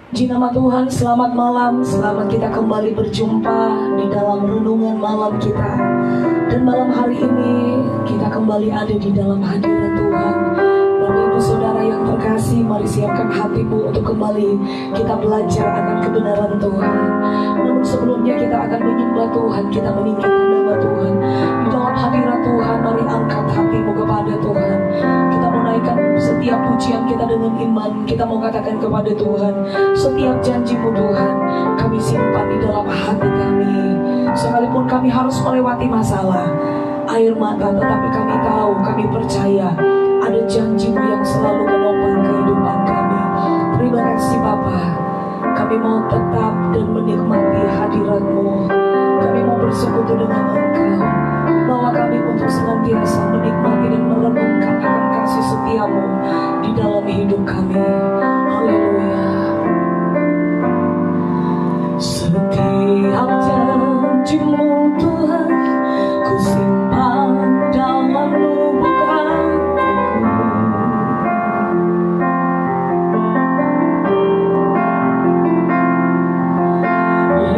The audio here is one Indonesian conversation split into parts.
Di nama Tuhan, selamat malam, selamat kita kembali berjumpa di dalam renungan malam kita. Dan malam hari ini kita kembali ada di dalam hadirat Tuhan. Bapak Ibu Saudara yang terkasih, mari siapkan hatimu untuk kembali kita belajar akan kebenaran Tuhan. Namun sebelumnya kita akan menyembah Tuhan, kita meninggikan nama Tuhan. Di dalam hadirat Tuhan, mari angkat hatimu kepada Tuhan. Kita menaikkan setiap pujian kita dengan iman. Kita mau katakan kepada Tuhan, setiap janji-Mu Tuhan, kami simpan di dalam hati kami. Sekalipun kami harus melewati masalah, air mata, tetapi kami tahu, kami percaya ada janji-Mu yang selalu menopang kehidupan kami. Terima kasih Bapa. Kami mau tetap dan menikmati hadirat-Mu. Kami mau bersekutu dengan Engkau. Bawa kami untuk senantiasa menikmati dan merenungkan akan kasih setia-Mu di dalam hidup kami. Haleluya. Setiap janji-Mu Tuhan, ku simpan dalam lubuk hatiku.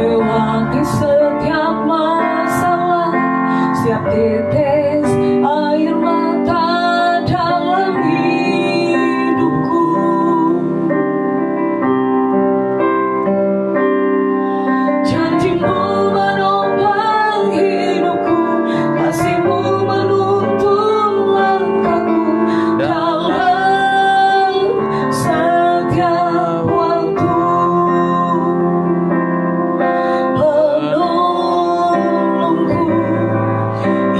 Lewati setiap masalah, setiap tetes air mata dalam hidupku. Janji-Mu menopang hidupku, kasih-Mu menuntun langkahku dalam setiap waktu. Penolongku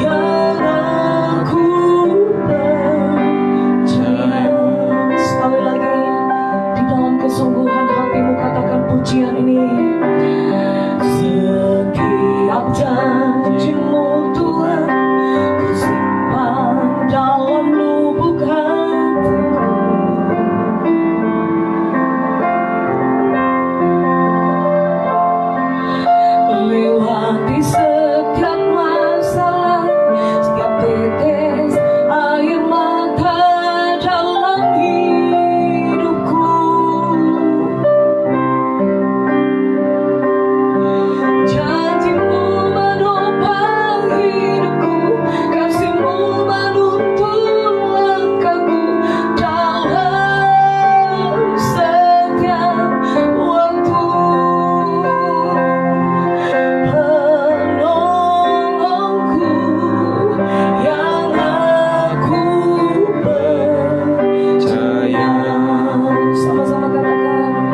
yang aku percaya. Sekali lagi, di dalam kesungguhan hatimu katakan pujian ini. Setiap janji-Mu Tuhan, ku simpan dalam lubuk hatiku. Lewati setiap masalah, setiap tetes air mata dalam hidupku. Janji-Mu menopang hidupku, kasih-Mu menuntun langkahku dalam setiap waktu. Penolongku yang aku percaya. Sama-sama katakan,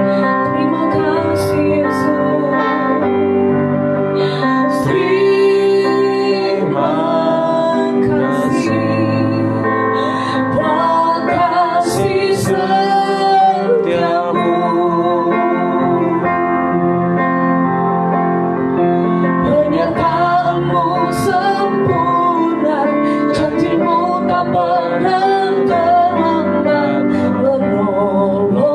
terima kasih Yesus. Terima kasih, buat kasih setiamu. Penyertaan-Mu sempurna, janji-Mu tak pernah terlambat menolongku.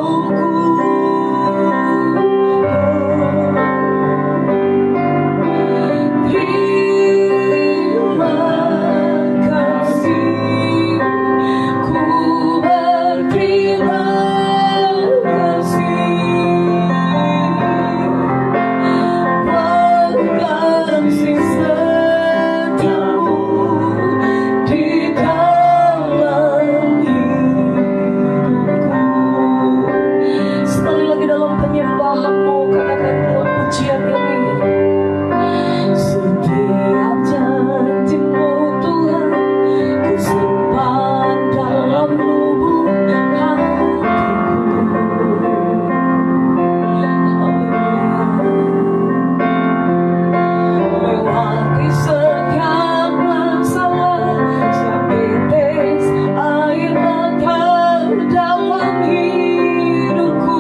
Terima kasih, ku berterima kasih. Buat kasih setiamu di dalam hidupku. Sekali lagi dalam penyembahan-Mu katakan dalam pujian ini. Setiap janji-Mu Tuhan, ku simpan dalam lubuk hatiku. Lewati setiap masalah, setiap tetes air mata dalam hidupku.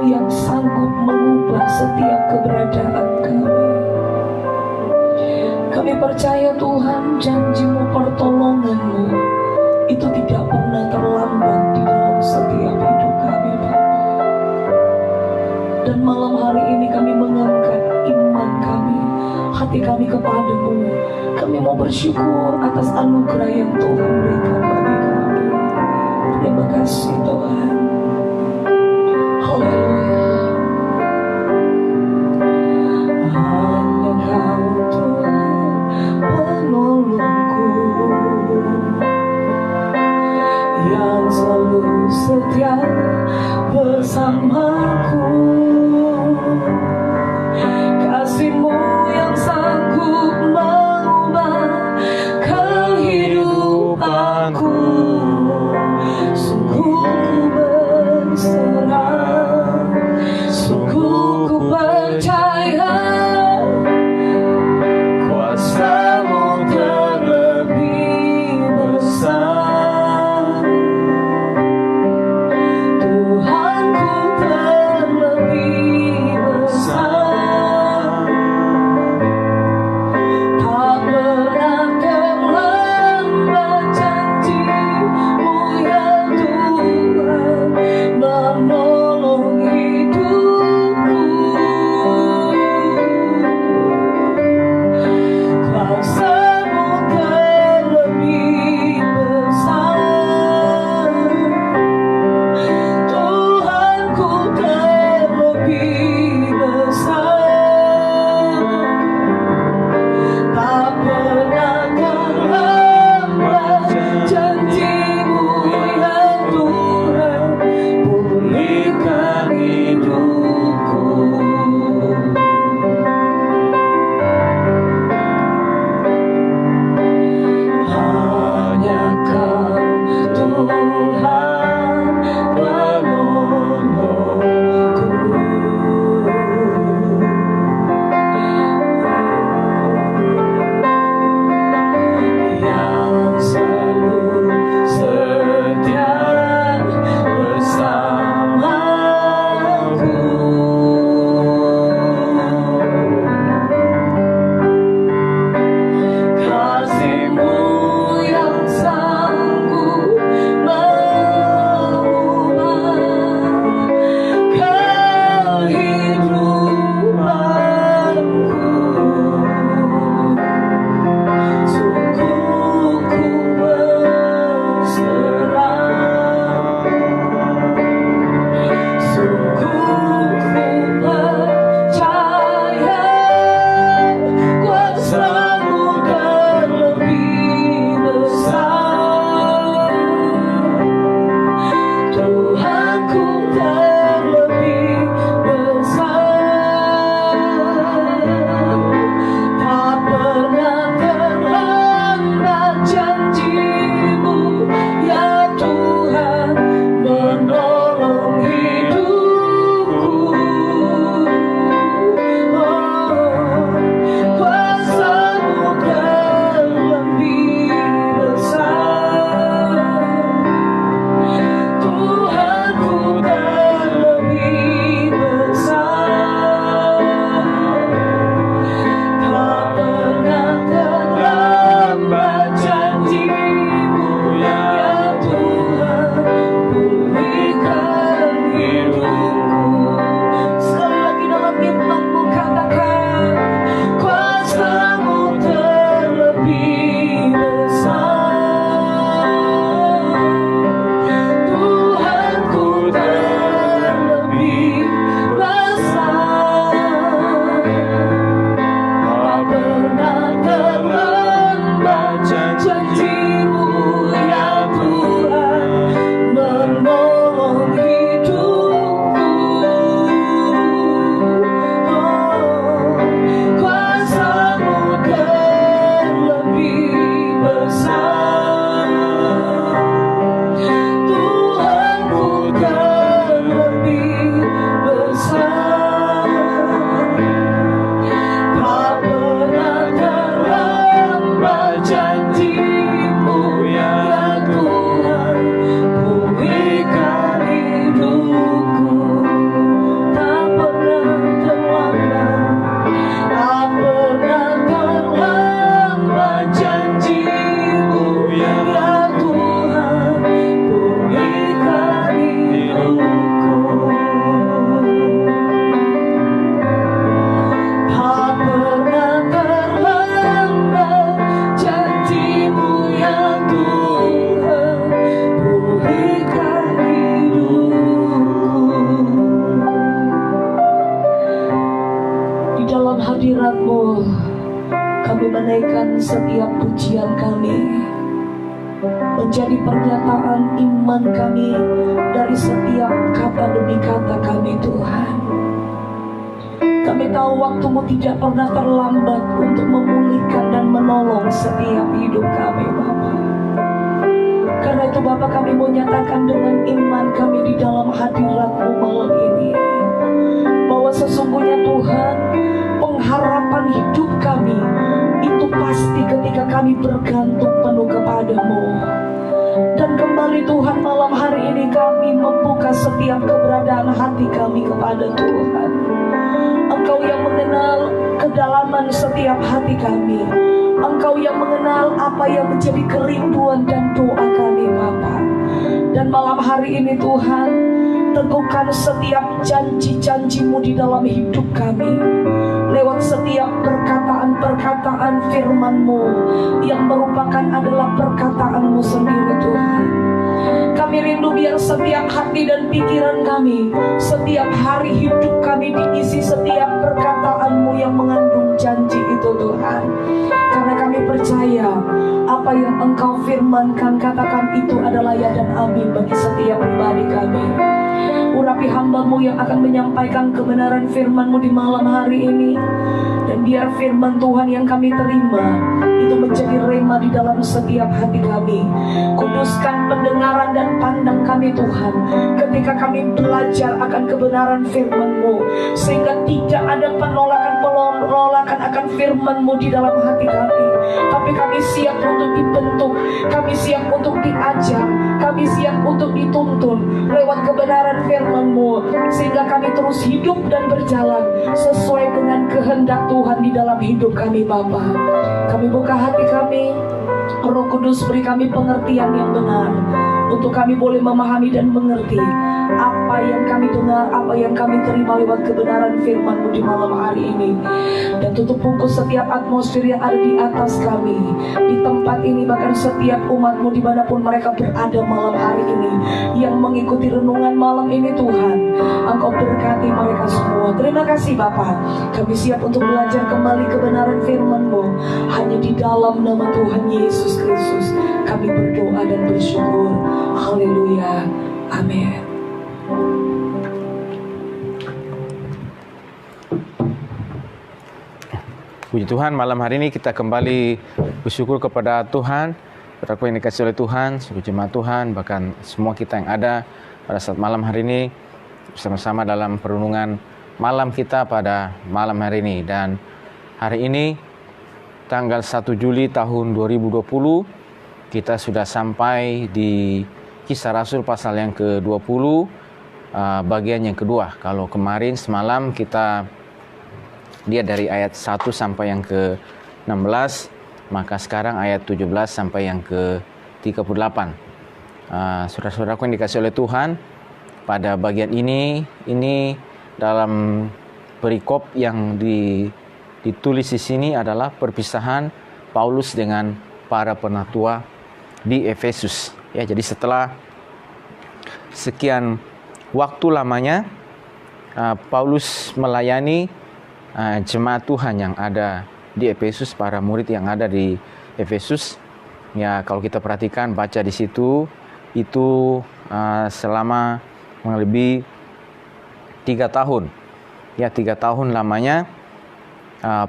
yang sanggup mengubah setiap keberadaan kami. Kami percaya Tuhan, janji-Mu, pertolongan-Mu itu tidak pernah terlambat di dalam setiap hidup kami, Bapa. Dan malam hari ini kami mengangkat iman kami, hati kami kepadamu. Kami mau bersyukur atas anugerah yang Tuhan berikan bagi kami. Terima kasih Tuhan. Haleluya. Hanya Kau Tuhan penolongku, yang selalu setia bersamaku. Kasih-Mu yang sanggup mengubah kehidupanku. Sungguh ku berserah, sungguh ku percaya kuasa-Mu terlebih besar. Tuhan, ku terlebih setiap pujian kami, menjadi pernyataan iman kami dari setiap kata demi kata kami Tuhan. Kami tahu waktu-Mu tidak pernah terlambat untuk memulihkan dan menolong setiap hidup kami Bapa. Karena itu Bapa, kami mau nyatakan dengan iman kami di dalam hadirat-Mu malam ini, bahwa sesungguhnya Tuhan, pengharapan hidup kami itu pasti ketika kami bergantung penuh kepada-Mu. Dan kembali Tuhan, malam hari ini kami membuka setiap keberadaan hati kami kepada Tuhan. Engkau yang mengenal kedalaman setiap hati kami. Engkau yang mengenal apa yang menjadi kerinduan dan doa kami Bapa. Dan malam hari ini Tuhan, teguhkan setiap janji-janji-Mu di dalam hidup kami lewat setiap perkataan-perkataan firman-Mu yang merupakan adalah perkataan-Mu sendiri Tuhan. Kami rindu biar setiap hati dan pikiran kami, setiap hari hidup kami diisi setiap perkataan-Mu yang mengandung janji itu Tuhan. Karena kami percaya apa yang Engkau firmankan, katakan itu adalah ya dan amin bagi setiap pribadi kami. Urapi hamba-Mu yang akan menyampaikan kebenaran firman-Mu di malam hari ini. Dan biar firman Tuhan yang kami terima itu menjadi rema di dalam setiap hati kami. Kuduskan pendengaran dan pandang kami Tuhan, ketika kami belajar akan kebenaran firman-Mu, sehingga tidak ada penolakan akan firman-Mu di dalam hati kami. Tapi kami siap untuk dibentuk, kami siap untuk diajar, kami siap untuk dituntun lewat kebenaran firman-Mu, sehingga kami terus hidup dan berjalan sesuai dengan kehendak Tuhan di dalam hidup kami Bapa. Kami buka hati kami, Roh Kudus beri kami pengertian yang benar, untuk kami boleh memahami dan mengerti apa yang kami dengar, apa yang kami terima lewat kebenaran firman-Mu di malam hari ini. Dan tutup bungkus setiap atmosfer yang ada di atas kami, di tempat ini, bahkan setiap umat-Mu dimanapun mereka berada malam hari ini, yang mengikuti renungan malam ini Tuhan. Engkau berkati mereka semua. Terima kasih Bapa. Kami siap untuk belajar kembali kebenaran firman-Mu. Hanya di dalam nama Tuhan Yesus Kristus kami berdoa dan bersyukur. Haleluya. Amin. Puji Tuhan, malam hari ini kita kembali bersyukur kepada Tuhan, berapa yang dikasih oleh Tuhan, seluruh jemaat Tuhan, bahkan semua kita yang ada pada saat malam hari ini bersama-sama dalam perenungan malam kita pada malam hari ini. Dan hari ini tanggal 1 Juli tahun 2020 kita sudah sampai di Kisah Rasul pasal yang ke-20, bagian yang kedua. Kalau kemarin semalam kita lihat dari ayat 1 sampai yang ke-16, maka sekarang ayat 17 sampai yang ke-38. Saudara-saudaraku yang dikasih oleh Tuhan, pada bagian ini dalam perikop yang ditulis di sini adalah perpisahan Paulus dengan para penatua di Efesus. Ya, jadi setelah sekian waktu lamanya Paulus melayani jemaat Tuhan yang ada di Efesus, para murid yang ada di Efesus. Ya, kalau kita perhatikan, baca di situ itu selama lebih 3 tahun. Ya, 3 tahun lamanya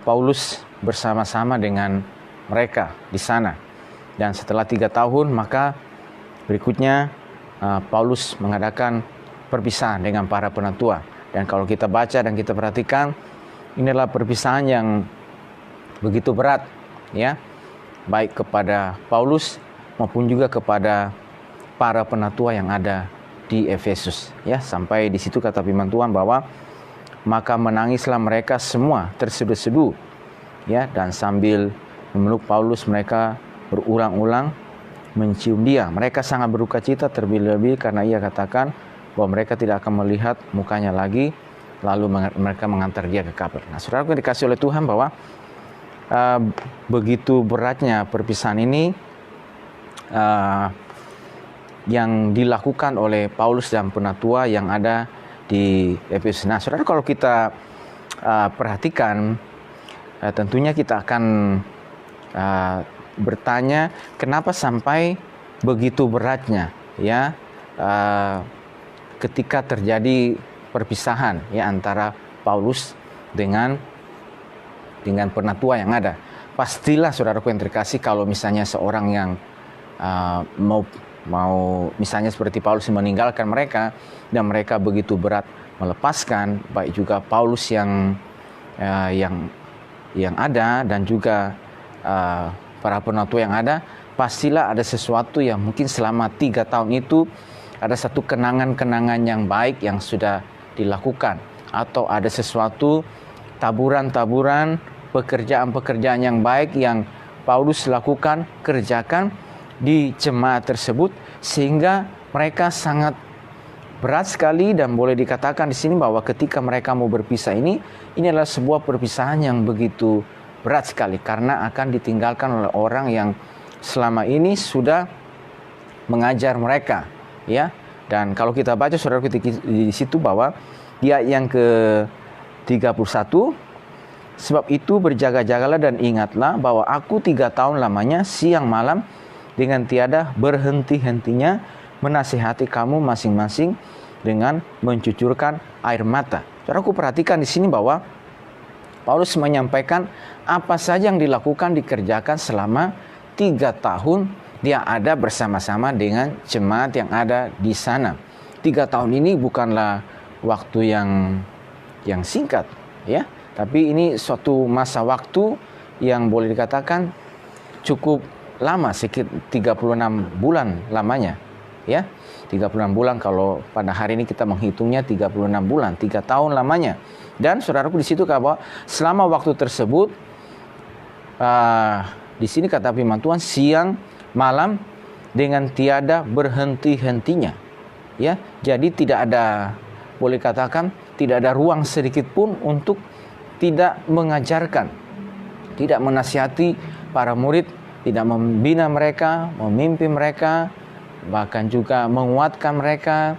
Paulus bersama-sama dengan mereka di sana. Dan setelah 3 tahun, maka berikutnya Paulus mengadakan perpisahan dengan para penatua. Dan kalau kita baca dan kita perhatikan, inilah perpisahan yang begitu berat, ya, baik kepada Paulus maupun juga kepada para penatua yang ada di Efesus. Ya, sampai di situ kata firman Tuhan bahwa maka menangislah mereka semua terseduh-seduh, ya, dan sambil memeluk Paulus mereka berulang-ulang mencium dia. Mereka sangat berduka cita terlebih-lebih karena ia katakan bahwa mereka tidak akan melihat mukanya lagi, lalu mereka mengantar dia ke kabar. Nah, saudara yang dikasih oleh Tuhan, bahwa begitu beratnya perpisahan ini yang dilakukan oleh Paulus dan penatua yang ada di Efesus. Nah, saudara, kalau kita perhatikan, tentunya kita akan bertanya kenapa sampai begitu beratnya ya ketika terjadi perpisahan ya antara Paulus dengan penatua yang ada. Pastilah saudaraku yang terkasih, kalau misalnya seorang yang mau misalnya seperti Paulus meninggalkan mereka dan mereka begitu berat melepaskan, baik juga Paulus yang ada dan juga para penatua yang ada, pastilah ada sesuatu yang mungkin selama 3 tahun itu ada satu kenangan-kenangan yang baik yang sudah dilakukan, atau ada sesuatu taburan-taburan pekerjaan-pekerjaan yang baik yang Paulus lakukan, kerjakan di jemaat tersebut, sehingga mereka sangat berat sekali. Dan boleh dikatakan di sini bahwa ketika mereka mau berpisah ini adalah sebuah perpisahan yang begitu berat sekali, karena akan ditinggalkan oleh orang yang selama ini sudah mengajar mereka ya. Dan kalau kita baca saudara di situ bahwa di ayat yang ke-31, sebab itu berjaga-jagalah dan ingatlah bahwa aku 3 tahun lamanya siang malam dengan tiada berhenti-hentinya menasihati kamu masing-masing dengan mencucurkan air mata. Saudaraku perhatikan di sini bahwa Paulus menyampaikan apa saja yang dilakukan, dikerjakan selama 3 tahun dia ada bersama-sama dengan jemaat yang ada di sana. 3 tahun ini bukanlah waktu yang singkat ya, tapi ini suatu masa waktu yang boleh dikatakan cukup lama, sekitar 36 bulan lamanya ya. 36 bulan kalau pada hari ini kita menghitungnya 36 bulan, 3 tahun lamanya. Dan saudaraku di situ bahwa selama waktu tersebut di sini kata firman Tuhan siang malam dengan tiada berhenti-hentinya ya. Jadi tidak ada, boleh katakan tidak ada ruang sedikit pun untuk tidak mengajarkan, tidak menasihati para murid, tidak membina mereka, memimpin mereka, bahkan juga menguatkan mereka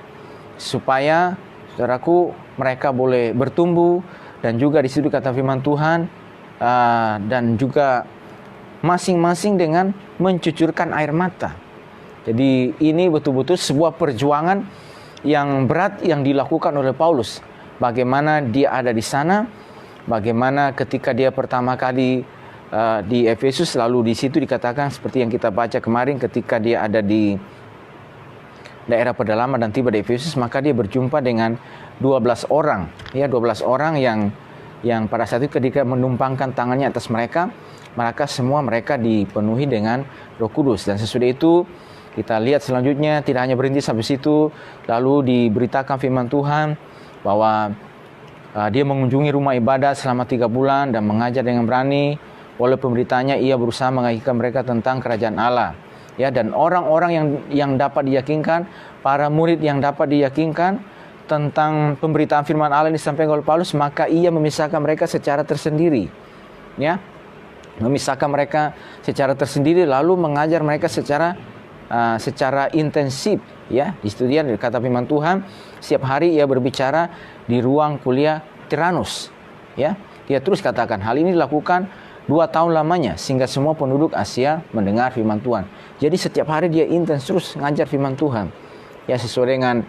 supaya saudaraku mereka boleh bertumbuh. Dan juga di situ kata firman Tuhan dan juga masing-masing dengan mencucurkan air mata. Jadi ini betul-betul sebuah perjuangan yang berat yang dilakukan oleh Paulus. Bagaimana dia ada di sana, bagaimana ketika dia pertama kali di Efesus, lalu di situ dikatakan seperti yang kita baca kemarin, ketika dia ada di daerah pedalaman dan tiba di Efesus, maka dia berjumpa dengan 12 orang ya, 12 orang yang pada saat itu ketika menumpangkan tangannya atas mereka mereka dipenuhi dengan Roh Kudus. Dan sesudah itu kita lihat selanjutnya tidak hanya berhenti sampai situ, lalu diberitakan firman Tuhan bahwa dia mengunjungi rumah ibadat selama 3 bulan dan mengajar dengan berani. Oleh pemberitanya ia berusaha mengajarkan mereka tentang kerajaan Allah ya. Dan orang-orang yang dapat diyakinkan, para murid yang dapat diyakinkan tentang pemberitaan firman Allah yang disampaikan oleh Paulus, maka ia memisahkan mereka secara tersendiri ya, memisahkan mereka secara tersendiri, lalu mengajar mereka secara intensif ya. Di studian kata firman Tuhan, setiap hari ia berbicara di ruang kuliah Tiranus ya. Dia terus katakan hal ini dilakukan 2 tahun lamanya sehingga semua penduduk Asia mendengar firman Tuhan. Jadi setiap hari dia intens terus ngajar firman Tuhan ya, sesuai dengan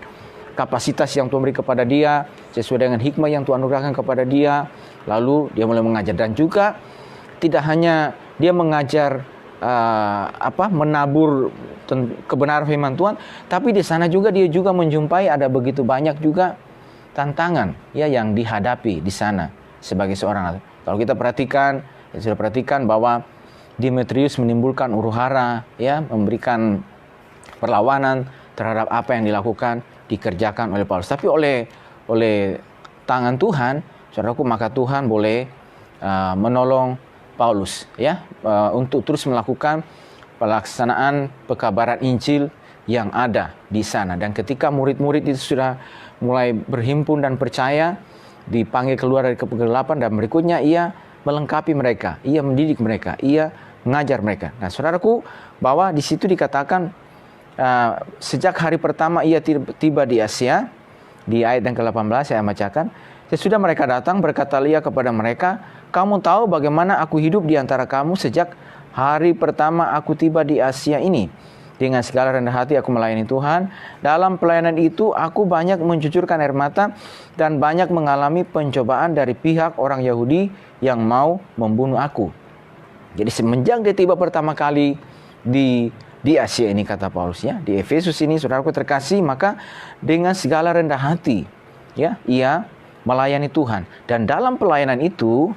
kapasitas yang Tuhan beri kepada dia, sesuai dengan hikmah yang Tuhan anugerahkan kepada dia. Lalu dia mulai mengajar, dan juga tidak hanya dia mengajar menabur kebenaran firman Tuhan, tapi di sana juga dia juga menjumpai ada begitu banyak juga tantangan ya yang dihadapi di sana sebagai seorang. Kalau kita perhatikan, sudah perhatikan bahwa Demetrius menimbulkan huru-hara ya, memberikan perlawanan terhadap apa yang dikerjakan oleh Paulus. Tapi oleh tangan Tuhan, saudaraku, maka Tuhan boleh menolong Paulus ya untuk terus melakukan pelaksanaan pekabaran Injil yang ada di sana. Dan ketika murid-murid itu sudah mulai berhimpun dan percaya, dipanggil keluar dari kegelapan, dan berikutnya ia melengkapi mereka, ia mendidik mereka, ia mengajar mereka. Nah, saudaraku, bahwa di situ dikatakan sejak hari pertama ia tiba di Asia, di ayat yang ke-18 saya bacakan, sesudah mereka datang berkata ia kepada mereka, kamu tahu bagaimana aku hidup di antara kamu sejak hari pertama aku tiba di Asia ini. Dengan segala rendah hati aku melayani Tuhan. Dalam pelayanan itu aku banyak mencucurkan air mata dan banyak mengalami pencobaan dari pihak orang Yahudi yang mau membunuh aku. Jadi semenjak dia tiba pertama kali di Asia ini, kata Paulus, ya, di Efesus ini, saudaraku terkasih, maka dengan segala rendah hati, ya, ia melayani Tuhan. Dan dalam pelayanan itu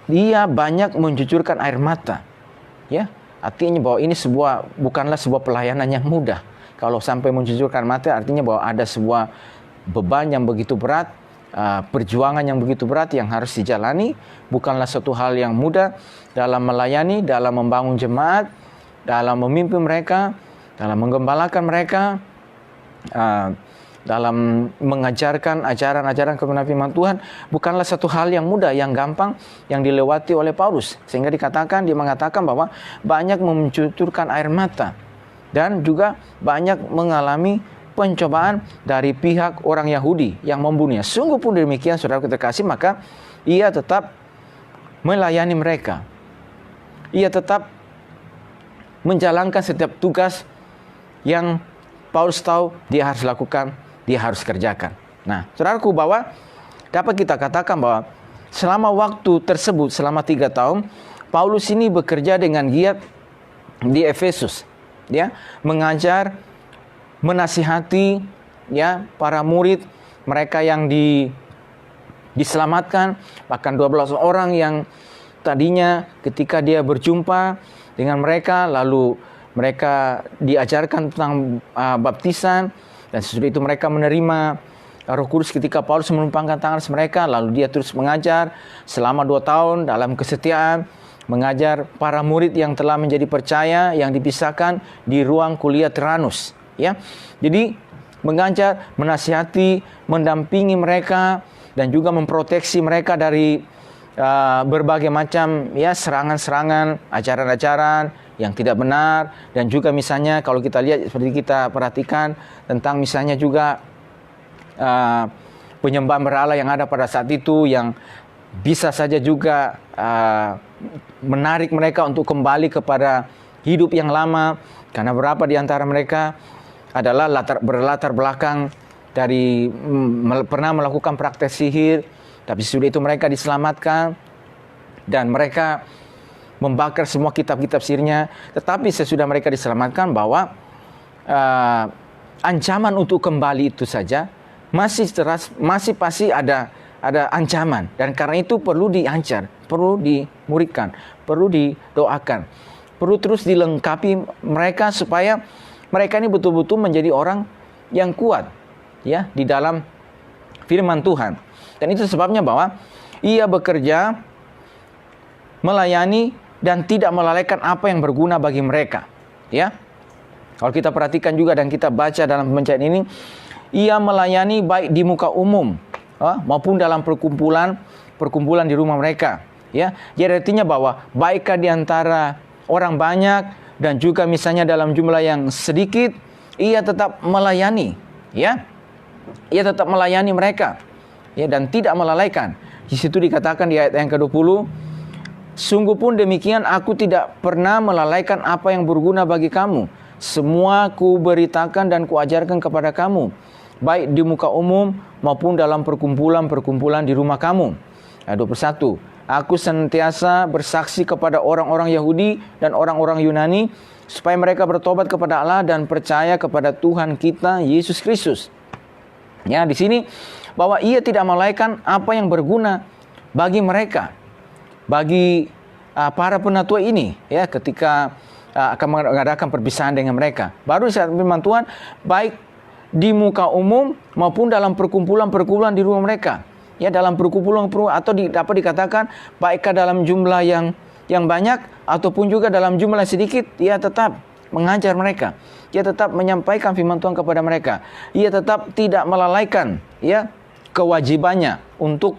dia banyak mencucurkan air mata, ya. Artinya bahwa ini bukanlah sebuah pelayanan yang mudah. Kalau sampai mencucurkan mata, artinya bahwa ada sebuah beban yang begitu berat, perjuangan yang begitu berat yang harus dijalani. Bukanlah suatu hal yang mudah dalam melayani, dalam membangun jemaat, dalam memimpin mereka, dalam menggembalakan mereka, dalam mengajarkan ajaran-ajaran kebenaran firman Tuhan. Bukanlah satu hal yang mudah, yang gampang, yang dilewati oleh Paulus. Sehingga dia mengatakan bahwa banyak mencucurkan air mata dan juga banyak mengalami pencobaan dari pihak orang Yahudi yang membunuhnya. Sungguh pun demikian, saudara terkasih, maka ia tetap melayani mereka. Ia tetap menjalankan setiap tugas yang Paulus tahu dia harus lakukan, dia harus kerjakan. Nah, saudaraku, bahwa dapat kita katakan bahwa selama waktu tersebut, selama 3 tahun, Paulus ini bekerja dengan giat di Efesus, ya, mengajar, menasihati, ya, para murid mereka yang diselamatkan, bahkan 12 orang yang tadinya ketika dia berjumpa dengan mereka, lalu mereka diajarkan tentang baptisan, dan sesudah itu mereka menerima Roh Kudus ketika Paulus menumpangkan tangan mereka. Lalu dia terus mengajar selama 2 tahun dalam kesetiaan, mengajar para murid yang telah menjadi percaya, yang dipisahkan di ruang kuliah Tyrannus, ya. Jadi mengajar, menasihati, mendampingi mereka, dan juga memproteksi mereka dari berbagai macam, ya, serangan-serangan, ajaran-ajaran yang tidak benar. Dan juga misalnya kalau kita lihat, seperti kita perhatikan tentang misalnya juga penyembahan berhala yang ada pada saat itu, yang bisa saja juga menarik mereka untuk kembali kepada hidup yang lama, karena beberapa di antara mereka adalah berlatar belakang dari pernah melakukan praktek sihir, tapi sudah itu mereka diselamatkan dan mereka membakar semua kitab-kitab sihirnya. Tetapi sesudah mereka diselamatkan, bahwa ancaman untuk kembali itu saja masih pasti ada ancaman, dan karena itu perlu diajar, perlu dimuridkan, perlu didoakan, perlu terus dilengkapi mereka supaya mereka ini betul-betul menjadi orang yang kuat, ya, di dalam firman Tuhan. Dan itu sebabnya bahwa ia bekerja, melayani, dan tidak melalaikan apa yang berguna bagi mereka, ya. Kalau kita perhatikan juga dan kita baca dalam pembacaan ini, ia melayani baik di muka umum maupun dalam perkumpulan di rumah mereka, ya. Jadi artinya bahwa baikkah di antara orang banyak dan juga misalnya dalam jumlah yang sedikit, ia tetap melayani, ya. Ia tetap melayani mereka, ya, dan tidak melalaikan. Di situ dikatakan di ayat yang ke-20, sungguh pun demikian aku tidak pernah melalaikan apa yang berguna bagi kamu. Semua ku beritakan dan ku ajarkan kepada kamu, baik di muka umum maupun dalam perkumpulan di rumah kamu. Ayat 21, aku senantiasa bersaksi kepada orang-orang Yahudi dan orang-orang Yunani, supaya mereka bertobat kepada Allah dan percaya kepada Tuhan kita Yesus Kristus. Ya, di sini bahwa ia tidak melalaikan apa yang berguna bagi mereka, bagi para penatua ini, ya, ketika akan mengadakan perpisahan dengan mereka. Baru saat firman Tuhan, baik di muka umum maupun dalam perkumpulan di rumah mereka, ya, dalam perkumpulan atau dapat dikatakan baikkah dalam jumlah yang banyak ataupun juga dalam jumlah sedikit, ia tetap mengajar mereka. Ia tetap menyampaikan firman Tuhan kepada mereka. Ia tetap tidak melalaikan, ya, kewajibannya untuk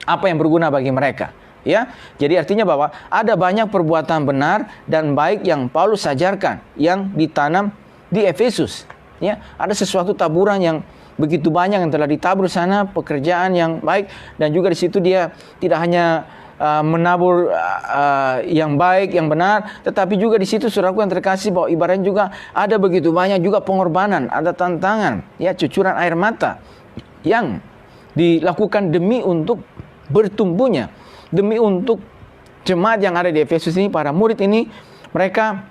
apa yang berguna bagi mereka, ya. Jadi artinya bahwa ada banyak perbuatan benar dan baik yang Paulus ajarkan, yang ditanam di Efesus, ya. Ada sesuatu taburan yang begitu banyak yang telah ditabur sana, pekerjaan yang baik, dan juga di situ dia tidak hanya menabur yang baik, yang benar, tetapi juga di situ saudaraku yang terkasih bahwa ibaratnya juga ada begitu banyak juga pengorbanan, ada tantangan, ya, cucuran air mata yang dilakukan demi untuk bertumbuhnya, demi untuk jemaat yang ada di Efesus ini, para murid ini, mereka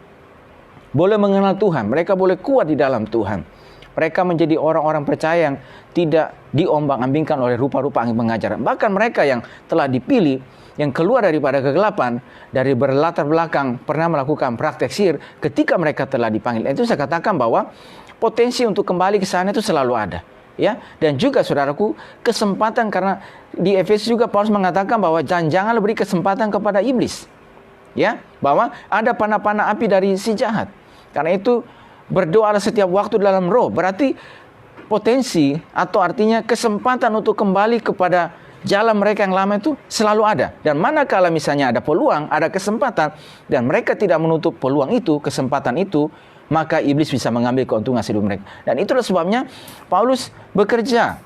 boleh mengenal Tuhan, mereka boleh kuat di dalam Tuhan. Mereka menjadi orang-orang percaya yang tidak diombang-ambingkan oleh rupa-rupa angin pengajaran. Bahkan mereka yang telah dipilih, yang keluar daripada kegelapan, dari berlatar belakang pernah melakukan praktek sihir, ketika mereka telah dipanggil. Itu saya katakan bahwa potensi untuk kembali ke sana itu selalu ada. Ya, dan juga saudaraku, kesempatan, karena di Efesus juga Paulus mengatakan bahwa janganlah beri kesempatan kepada iblis. Ya, bahwa ada panah-panah api dari si jahat. Karena itu berdoalah setiap waktu dalam roh. Berarti potensi atau artinya kesempatan untuk kembali kepada jalan mereka yang lama itu selalu ada. Dan manakala misalnya ada peluang, ada kesempatan, dan mereka tidak menutup peluang itu, kesempatan itu, maka iblis bisa mengambil keuntungan hidup mereka. Dan itulah sebabnya Paulus bekerja,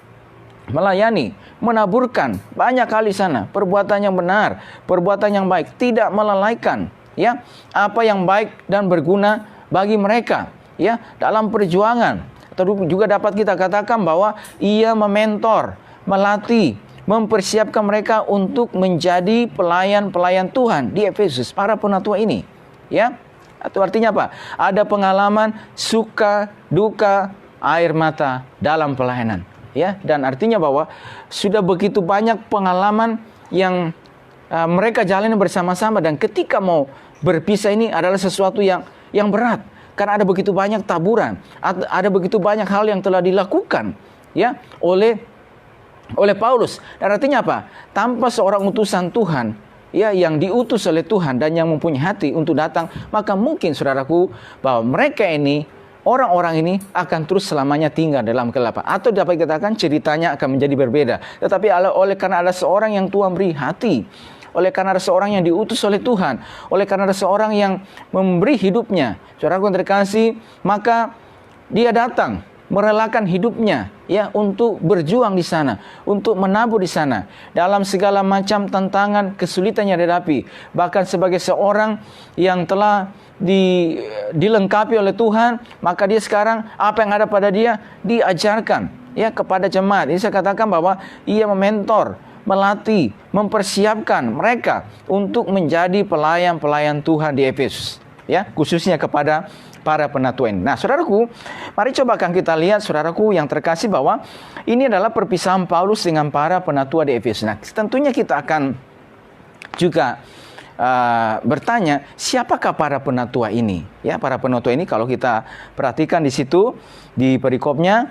melayani, menaburkan banyak kali sana, perbuatan yang benar, perbuatan yang baik, tidak melalaikan, ya, apa yang baik dan berguna bagi mereka, ya, dalam perjuangan. Atau juga dapat kita katakan bahwa ia mementor, melatih, mempersiapkan mereka untuk menjadi pelayan-pelayan Tuhan di Efesus, para penatua ini, ya. Atau artinya apa? Ada pengalaman suka, duka, air mata dalam pelayanan, ya. Dan artinya bahwa sudah begitu banyak pengalaman yang mereka jalani bersama-sama, dan ketika mau berpisah ini adalah sesuatu yang berat, karena ada begitu banyak taburan, ada begitu banyak hal yang telah dilakukan, ya, oleh Paulus. Dan artinya apa? Tanpa seorang utusan Tuhan, ya, yang diutus oleh Tuhan dan yang mempunyai hati untuk datang, maka mungkin saudaraku bahwa mereka ini, orang-orang ini akan terus selamanya tinggal dalam kegelapan. Atau dapat dikatakan ceritanya akan menjadi berbeda. Tetapi oleh karena ada seorang yang Tuhan beri hati, oleh karena ada seorang yang diutus oleh Tuhan, oleh karena ada seorang yang memberi hidupnya, saudaraku yang terkasih, maka dia datang merelakan hidupnya, ya, untuk berjuang di sana, untuk menabur di sana dalam segala macam tantangan, kesulitan yang dihadapi. Bahkan sebagai seorang yang telah dilengkapi oleh Tuhan, maka dia sekarang apa yang ada pada dia diajarkan, ya, kepada jemaat. Ini saya katakan bahwa ia mementor, melatih, mempersiapkan mereka untuk menjadi pelayan-pelayan Tuhan di Efesus, ya, khususnya kepada para penatua ini. Nah, saudaraku, mari coba akan kita lihat, saudaraku yang terkasih, bahwa ini adalah perpisahan Paulus dengan para penatua di Efesus. Nah, tentunya kita akan juga bertanya, siapakah para penatua ini? Ya, para penatua ini kalau kita perhatikan di situ di perikopnya,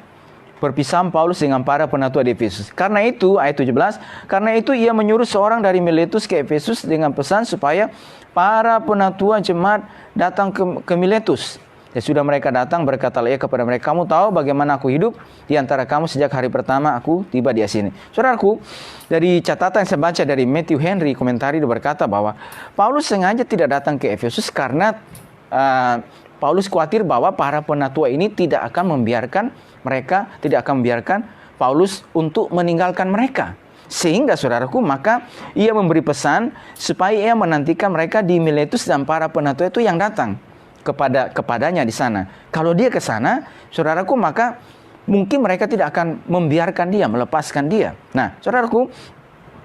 perpisahan Paulus dengan para penatua di Efesus. Karena itu, ayat 17, karena itu ia menyuruh seorang dari Miletus ke Efesus dengan pesan supaya para penatua jemaat datang ke Miletus. Ya, sudah mereka datang, berkatalah ia kepada mereka, kamu tahu bagaimana aku hidup di antara kamu sejak hari pertama aku tiba di sini. Saudaraku, dari catatan yang saya baca dari Matthew Henry, komentari, dia berkata bahwa Paulus sengaja tidak datang ke Efesus karena Paulus khawatir bahwa para penatua ini tidak akan membiarkan Paulus untuk meninggalkan mereka. Sehingga saudaraku, maka ia memberi pesan supaya ia menantikan mereka di Miletus, dan para penatua itu yang datang kepadanya di sana. Kalau dia ke sana, saudaraku, maka mungkin mereka tidak akan membiarkan dia, melepaskan dia. Nah, saudaraku,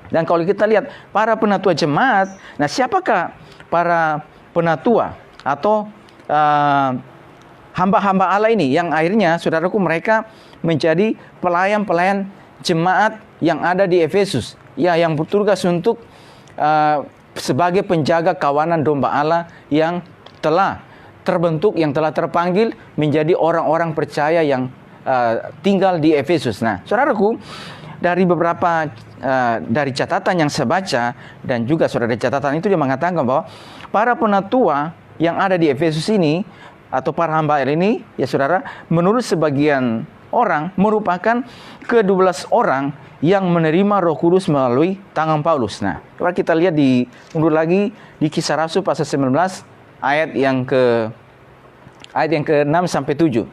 dan kalau kita lihat para penatua jemaat, nah siapakah para penatua atau hamba-hamba Allah ini yang akhirnya, saudaraku, mereka menjadi pelayan-pelayan jemaat yang ada di Efesus, ya, yang bertugas untuk sebagai penjaga kawanan domba Allah yang telah terbentuk, yang telah terpanggil menjadi orang-orang percaya yang tinggal di Efesus. Nah, saudaraku, dari beberapa dari catatan yang saya baca, dan juga saudara catatan itu dia mengatakan bahwa para penatua yang ada di Efesus ini atau para hamba Allah ini, ya saudara, menurut sebagian orang merupakan ke-12 orang yang menerima Roh Kudus melalui tangan Paulus. Nah, coba kita lihat mundur lagi di Kisah Rasul pasal 19 ayat yang ke-6 sampai 7.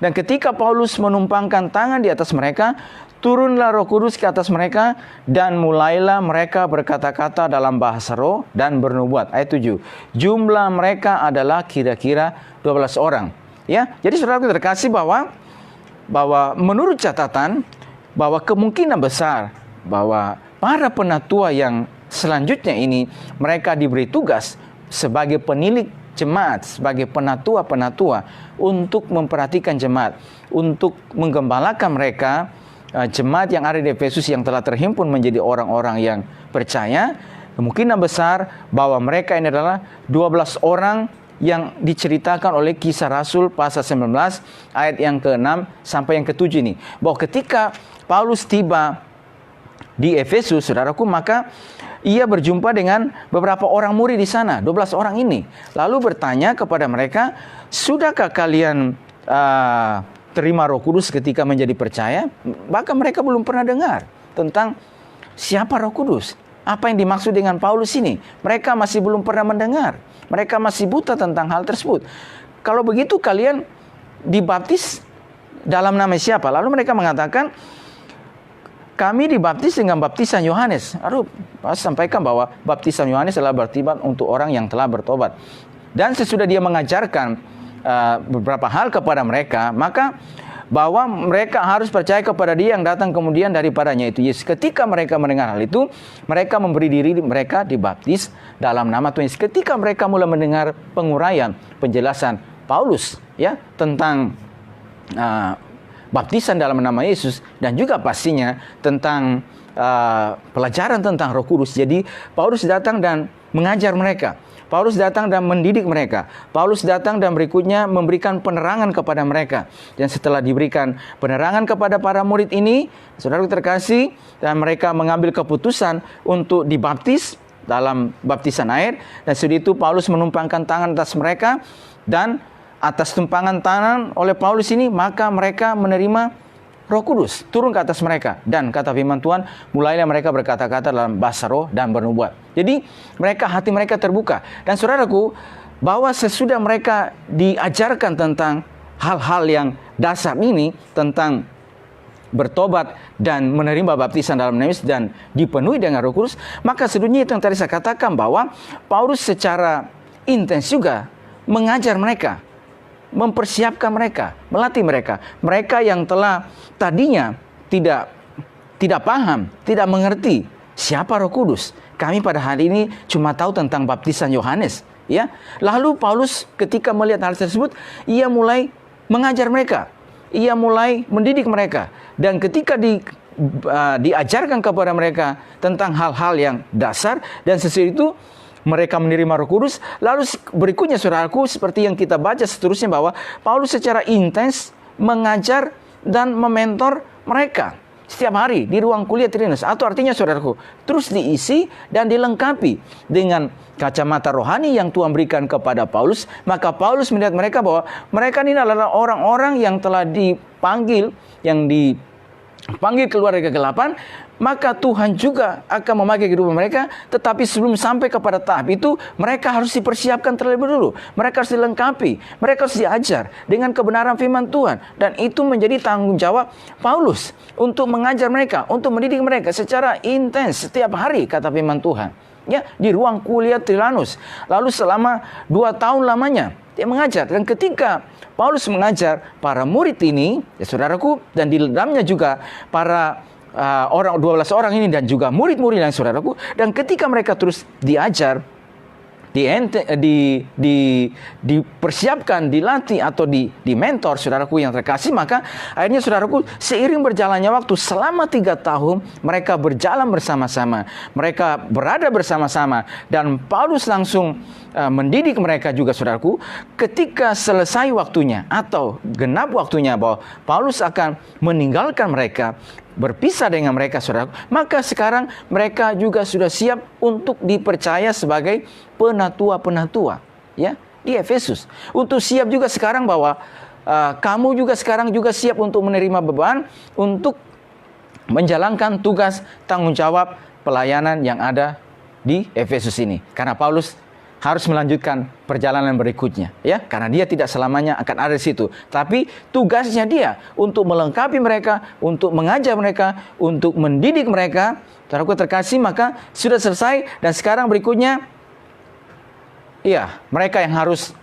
Dan ketika Paulus menumpangkan tangan di atas mereka, turunlah Roh Kudus ke atas mereka, dan mulailah mereka berkata-kata dalam bahasa roh dan bernubuat. Ayat 7. Jumlah mereka adalah kira-kira 12 orang. Ya, jadi saudara terkasih bahwa menurut catatan bahwa kemungkinan besar bahwa para penatua yang selanjutnya ini mereka diberi tugas sebagai penilik jemaat, sebagai penatua-penatua untuk memperhatikan jemaat, untuk menggembalakan mereka, jemaat yang ada di Efesus yang telah terhimpun menjadi orang-orang yang percaya. Kemungkinan besar bahwa mereka ini adalah 12 orang yang diceritakan oleh Kisah Rasul pasal 19 ayat yang ke-6 sampai yang ke-7 ini. Bahwa ketika Paulus tiba di Efesus, saudaraku, maka ia berjumpa dengan beberapa orang murid di sana, 12 orang ini. Lalu bertanya kepada mereka, sudahkah kalian terima Roh Kudus ketika menjadi percaya? Bahkan mereka belum pernah dengar tentang siapa Roh Kudus. Apa yang dimaksud dengan Paulus ini? Mereka masih belum pernah mendengar. Mereka masih buta tentang hal tersebut. Kalau begitu kalian dibaptis dalam nama siapa? Lalu mereka mengatakan, kami dibaptis dengan baptisan Yohanes. Lalu Paulus sampaikan bahwa baptisan Yohanes adalah berarti untuk orang yang telah bertobat. Dan sesudah dia mengajarkan beberapa hal kepada mereka, maka bahwa mereka harus percaya kepada dia yang datang kemudian daripadanya, itu Yesus. Ketika mereka mendengar hal itu, mereka memberi diri mereka dibaptis dalam nama Tuhan Yesus. Ketika mereka mulai mendengar penguraian, penjelasan Paulus ya tentang baptisan dalam nama Yesus, dan juga pastinya tentang pelajaran tentang Roh Kudus. Jadi Paulus datang dan mengajar mereka. Paulus datang dan mendidik mereka. Paulus datang dan berikutnya memberikan penerangan kepada mereka. Dan setelah diberikan penerangan kepada para murid ini, saudara terkasih, dan mereka mengambil keputusan untuk dibaptis dalam baptisan air. Dan setelah itu Paulus menumpangkan tangan atas mereka, dan atas tumpangan tangan oleh Paulus ini, maka mereka menerima Roh Kudus turun ke atas mereka. Dan kata firman Tuhan, mulailah mereka berkata-kata dalam bahasa roh dan bernubuat. Jadi hati mereka terbuka. Dan saudaraku, bahwa sesudah mereka diajarkan tentang hal-hal yang dasar ini, tentang bertobat dan menerima baptisan dalam nama Yesus dan dipenuhi dengan Roh Kudus, maka sedunia itu yang tadi saya katakan bahwa Paulus secara intens juga mengajar mereka, mempersiapkan mereka, melatih mereka. Mereka yang telah tadinya tidak paham, tidak mengerti siapa Roh Kudus. Kami pada hari ini cuma tahu tentang baptisan Yohanes, ya. Lalu Paulus ketika melihat hal tersebut, ia mulai mengajar mereka, ia mulai mendidik mereka, dan ketika diajarkan kepada mereka tentang hal-hal yang dasar, dan sesudah itu mereka menerima Roh Kudus. Lalu berikutnya saudaraku, seperti yang kita baca seterusnya, bahwa Paulus secara intens mengajar dan mementor mereka setiap hari di ruang kuliah Trinus. Atau artinya saudaraku, terus diisi dan dilengkapi dengan kacamata rohani yang Tuhan berikan kepada Paulus. Maka Paulus melihat mereka bahwa mereka ini adalah orang-orang yang telah dipanggil, yang dipanggil keluar dari kegelapan. Maka Tuhan juga akan memakai kehidupan mereka. Tetapi sebelum sampai kepada tahap itu, mereka harus dipersiapkan terlebih dulu. Mereka harus dilengkapi, mereka harus diajar dengan kebenaran firman Tuhan. Dan itu menjadi tanggung jawab Paulus untuk mengajar mereka, untuk mendidik mereka secara intens setiap hari, kata firman Tuhan, ya, di ruang kuliah Trinus. Lalu selama 2 tahun lamanya dia mengajar. Dan ketika Paulus mengajar para murid ini, ya saudaraku, dan di dalamnya juga para 12 orang ini dan juga murid-murid yang saudaraku, dan ketika mereka terus diajar, dipersiapkan, dilatih atau di mentor, saudaraku yang terkasih, maka akhirnya saudaraku, seiring berjalannya waktu selama 3 tahun mereka berjalan bersama-sama, mereka berada bersama-sama, dan Paulus langsung mendidik mereka juga saudaraku. Ketika selesai waktunya atau genap waktunya bahwa Paulus akan meninggalkan mereka, berpisah dengan mereka saudara, maka sekarang mereka juga sudah siap untuk dipercaya sebagai penatua-penatua, ya, di Efesus. Untuk siap juga sekarang bahwa kamu juga sekarang juga siap untuk menerima beban untuk menjalankan tugas tanggung jawab pelayanan yang ada di Efesus ini. Karena Paulus harus melanjutkan perjalanan berikutnya, ya, karena dia tidak selamanya akan ada di situ. Tapi tugasnya dia untuk melengkapi mereka, untuk mengajar mereka, untuk mendidik mereka. Saudaraku terkasih, maka sudah selesai dan sekarang berikutnya, iya, mereka yang harus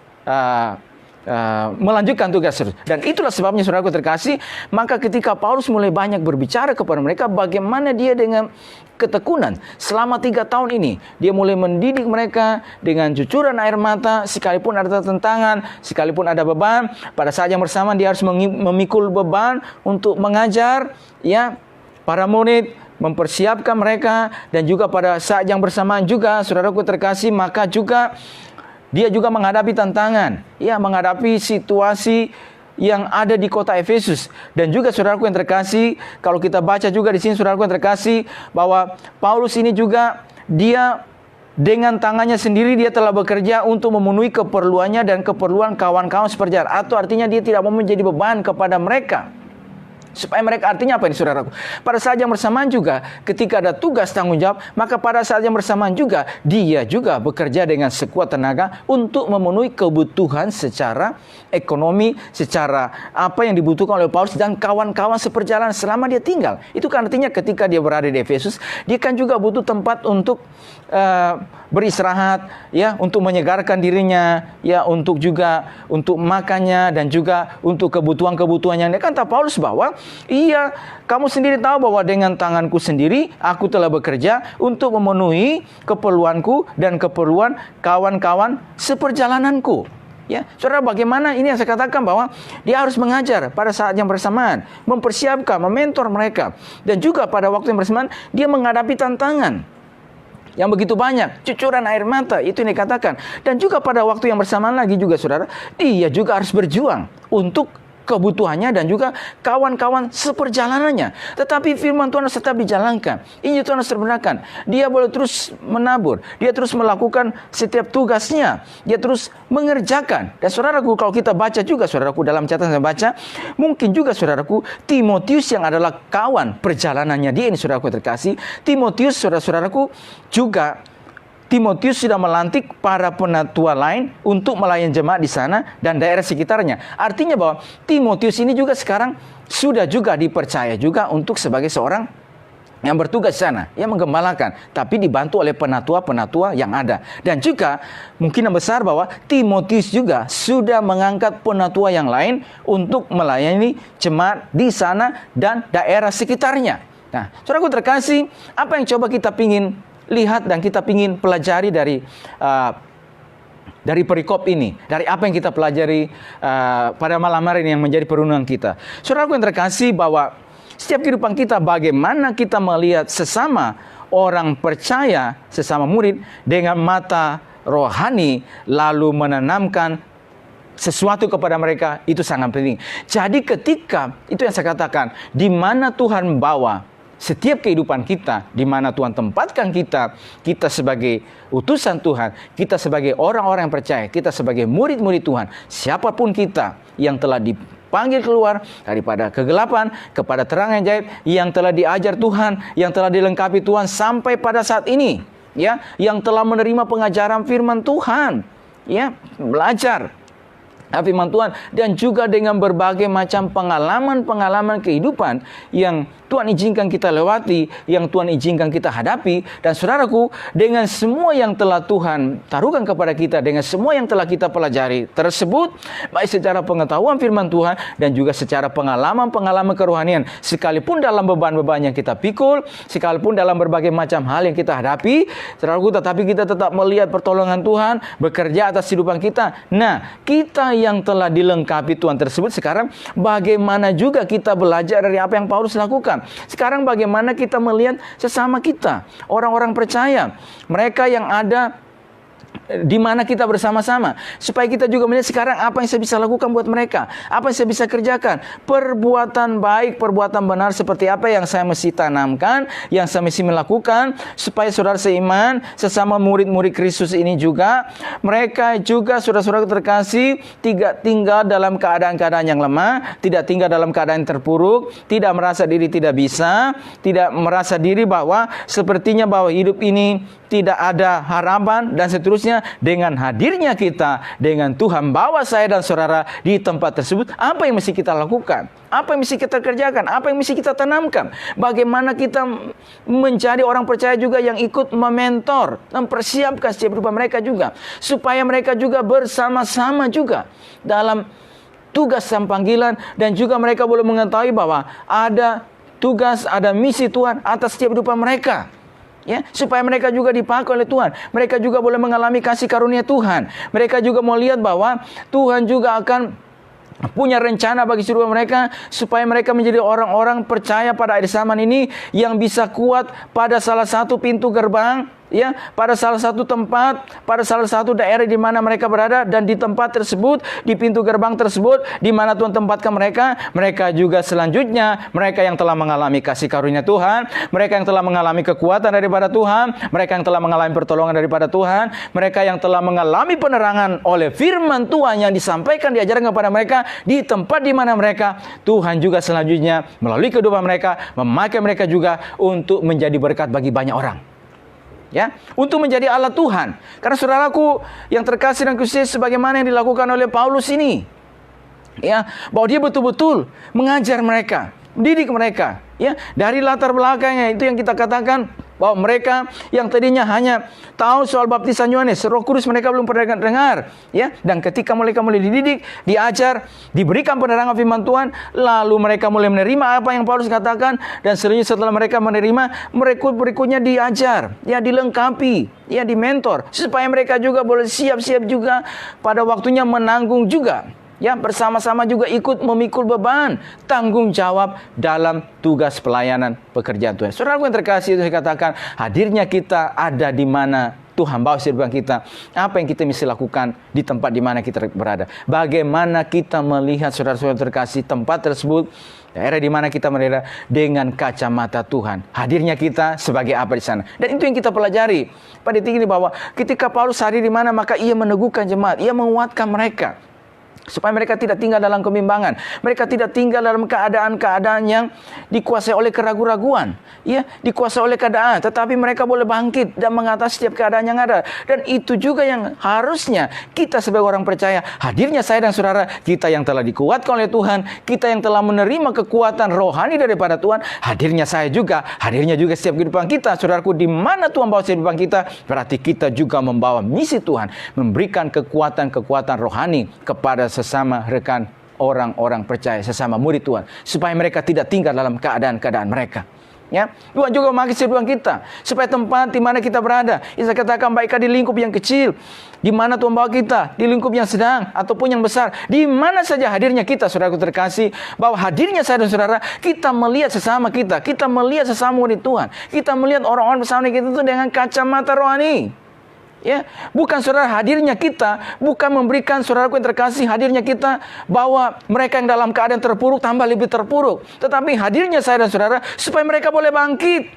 melanjutkan tugas tersebut. Dan itulah sebabnya saudaraku terkasih, maka ketika Paulus mulai banyak berbicara kepada mereka, bagaimana dia dengan ketekunan selama 3 tahun ini, dia mulai mendidik mereka dengan cucuran air mata, sekalipun ada tentangan, sekalipun ada beban, pada saat yang bersamaan dia harus memikul beban untuk mengajar, ya, para murid, mempersiapkan mereka, dan juga pada saat yang bersamaan juga saudaraku terkasih, maka juga dia juga menghadapi tantangan, ya, menghadapi situasi yang ada di kota Efesus. Dan juga saudaraku yang terkasih, kalau kita baca juga di sini saudaraku yang terkasih, bahwa Paulus ini juga dia dengan tangannya sendiri dia telah bekerja untuk memenuhi keperluannya dan keperluan kawan-kawan seperjalanan. Atau artinya dia tidak mau menjadi beban kepada mereka. Supaya mereka, artinya apa ini saudaraku? Pada saat yang bersamaan juga ketika ada tugas tanggung jawab, maka pada saat yang bersamaan juga dia juga bekerja dengan sekuat tenaga untuk memenuhi kebutuhan secara ekonomi, secara apa yang dibutuhkan oleh Paulus dan kawan-kawan seperjalanan selama dia tinggal. Itu kan artinya ketika dia berada di Efesus, dia kan juga butuh tempat untuk beristirahat, ya, untuk menyegarkan dirinya, ya, untuk juga untuk makannya dan juga untuk kebutuhan-kebutuhannya. Dia kata Paulus bahwa, iya, kamu sendiri tahu bahwa dengan tanganku sendiri aku telah bekerja untuk memenuhi keperluanku dan keperluan kawan-kawan seperjalananku. Ya, saudara, bagaimana ini yang saya katakan bahwa dia harus mengajar pada saat yang bersamaan, mempersiapkan, mementor mereka, dan juga pada waktu yang bersamaan dia menghadapi tantangan yang begitu banyak, cucuran air mata, itu yang dikatakan. Dan juga pada waktu yang bersamaan lagi juga saudara, dia juga harus berjuang untuk kebutuhannya dan juga kawan-kawan seperjalanannya. Tetapi firman Tuhan harus tetap dijalankan, Injil Tuhan harus terbenarkan. Dia boleh terus menabur, dia terus melakukan setiap tugasnya, dia terus mengerjakan. Dan saudaraku, kalau kita baca juga saudaraku, dalam catatan saya baca, mungkin juga saudaraku, Timotius yang adalah kawan perjalanannya dia ini saudaraku terkasih, Timotius saudara-saudaraku juga, Timotius sudah melantik para penatua lain untuk melayani jemaat di sana dan daerah sekitarnya. Artinya bahwa Timotius ini juga sekarang sudah juga dipercaya juga untuk sebagai seorang yang bertugas di sana, yang menggembalakan, tapi dibantu oleh penatua-penatua yang ada. Dan juga mungkin yang besar bahwa Timotius juga sudah mengangkat penatua yang lain untuk melayani jemaat di sana dan daerah sekitarnya. Nah, saudaraku terkasih, apa yang coba kita pingin lihat dan kita ingin pelajari dari perikop ini, dari apa yang kita pelajari pada malam hari ini yang menjadi perundungan kita. Saudaraku yang terkasih, bahwa setiap kehidupan kita, bagaimana kita melihat sesama orang percaya, sesama murid dengan mata rohani, lalu menanamkan sesuatu kepada mereka, itu sangat penting. Jadi ketika, itu yang saya katakan, di mana Tuhan bawa setiap kehidupan kita, di mana Tuhan tempatkan kita, kita sebagai utusan Tuhan, kita sebagai orang-orang yang percaya, kita sebagai murid-murid Tuhan, siapapun kita yang telah dipanggil keluar daripada kegelapan kepada terang yang ajaib, yang telah diajar Tuhan, yang telah dilengkapi Tuhan sampai pada saat ini, ya, yang telah menerima pengajaran firman Tuhan, ya, belajar firman Tuhan, dan juga dengan berbagai macam pengalaman-pengalaman kehidupan yang Tuhan izinkan kita lewati, yang Tuhan izinkan kita hadapi. Dan saudaraku, dengan semua yang telah Tuhan taruhkan kepada kita, dengan semua yang telah kita pelajari tersebut, baik secara pengetahuan firman Tuhan dan juga secara pengalaman-pengalaman kerohanian, sekalipun dalam beban-beban yang kita pikul, sekalipun dalam berbagai macam hal yang kita hadapi, saudaraku, tetapi kita tetap melihat pertolongan Tuhan bekerja atas kehidupan kita. Nah, kita yang telah dilengkapi Tuhan tersebut, sekarang bagaimana juga kita belajar dari apa yang Paulus lakukan. Sekarang bagaimana kita melihat sesama kita, orang-orang percaya, mereka yang ada di mana kita bersama-sama, supaya kita juga melihat sekarang apa yang saya bisa lakukan buat mereka, apa yang saya bisa kerjakan, perbuatan baik, perbuatan benar seperti apa yang saya mesti tanamkan, yang saya mesti melakukan, supaya saudara seiman, sesama murid-murid Kristus ini juga, mereka juga saudara-saudara terkasih, tidak tinggal dalam keadaan-keadaan yang lemah, tidak tinggal dalam keadaan yang terpuruk, tidak merasa diri tidak bisa, tidak merasa diri bahwa sepertinya bahwa hidup ini tidak ada harapan dan seterusnya. Artinya dengan hadirnya kita, dengan Tuhan bawa saya dan saudara di tempat tersebut, apa yang mesti kita lakukan? Apa yang mesti kita kerjakan? Apa yang mesti kita tanamkan? Bagaimana kita menjadi orang percaya juga yang ikut mementor, mempersiapkan setiap hidup mereka juga, supaya mereka juga bersama-sama juga dalam tugas dan panggilan, dan juga mereka boleh mengetahui bahwa ada tugas, ada misi Tuhan atas setiap hidup mereka. Ya, supaya mereka juga dipakai oleh Tuhan. Mereka juga boleh mengalami kasih karunia Tuhan. Mereka juga mau lihat bahwa Tuhan juga akan punya rencana bagi seluruh mereka, supaya mereka menjadi orang-orang percaya pada akhir zaman ini yang bisa kuat pada salah satu pintu gerbang, ya, pada salah satu tempat, pada salah satu daerah di mana mereka berada, dan di tempat tersebut, di pintu gerbang tersebut, di mana Tuhan tempatkan mereka, mereka juga selanjutnya, mereka yang telah mengalami kasih karunia Tuhan, mereka yang telah mengalami kekuatan daripada Tuhan, mereka yang telah mengalami pertolongan daripada Tuhan, mereka yang telah mengalami penerangan oleh firman Tuhan yang disampaikan, diajarkan kepada mereka, di tempat di mana mereka, Tuhan juga selanjutnya melalui kehidupan mereka, memakai mereka juga untuk menjadi berkat bagi banyak orang. Ya, untuk menjadi alat Tuhan. Karena saudaraku yang terkasih dan khusus, sebagaimana yang dilakukan oleh Paulus ini, ya, bahwa dia betul-betul mengajar mereka, mendidik mereka, ya, dari latar belakangnya itu yang kita katakan bahwa mereka yang tadinya hanya tahu soal baptisan Yohanes, Roh Kudus mereka belum pernah dengar, ya, dan ketika mereka mulai dididik, diajar, diberikan penerangan firman Tuhan, lalu mereka mulai menerima apa yang Paulus katakan, dan selanjutnya setelah mereka menerima, mereka berikutnya diajar, ya, dilengkapi, ya, dimentor, supaya mereka juga boleh siap-siap juga pada waktunya menanggung juga, ya, bersama-sama juga ikut memikul beban tanggung jawab dalam tugas pelayanan pekerjaan Tuhan. Saudara yang terkasih, itu saya katakan, hadirnya kita ada di mana Tuhan bawa kehidupan kita. Apa yang kita mesti lakukan di tempat di mana kita berada? Bagaimana kita melihat, saudara-saudara terkasih, tempat tersebut, daerah di mana kita berada, dengan kacamata Tuhan. Hadirnya kita sebagai apa di sana? Dan itu yang kita pelajari pada titik ini, bahwa ketika Paulus hadir di mana, maka ia meneguhkan jemaat, ia menguatkan mereka, supaya mereka tidak tinggal dalam kebimbangan. Mereka tidak tinggal dalam keadaan-keadaan yang dikuasai oleh keraguan-raguan, ya, dikuasai oleh keadaan, tetapi mereka boleh bangkit dan mengatasi setiap keadaan yang ada. Dan itu juga yang harusnya kita sebagai orang percaya. Hadirnya saya dan saudara, kita yang telah dikuatkan oleh Tuhan, kita yang telah menerima kekuatan rohani daripada Tuhan, hadirnya saya juga, hadirnya juga setiap kehidupan kita, saudaraku, di mana Tuhan bawa kehidupan kita, berarti kita juga membawa misi Tuhan, memberikan kekuatan-kekuatan rohani kepada sesama rekan orang-orang percaya, sesama murid Tuhan, supaya mereka tidak tinggal dalam keadaan-keadaan mereka. Ya, Tuhan juga memakai kehidupan kita, supaya tempat di mana kita berada, saya katakan, baiklah di lingkup yang kecil, di mana Tuhan bawa kita, di lingkup yang sedang ataupun yang besar, di mana saja hadirnya kita, saudaraku terkasih, bahwa hadirnya saya dan saudara, kita melihat sesama kita, kita melihat sesama murid Tuhan, kita melihat orang-orang bersama kita itu dengan kacamata rohani. Ya, bukan saudara hadirnya kita, bukan memberikan, saudaraku yang terkasih, hadirnya kita bahwa mereka yang dalam keadaan terpuruk tambah lebih terpuruk, tetapi hadirnya saya dan saudara supaya mereka boleh bangkit,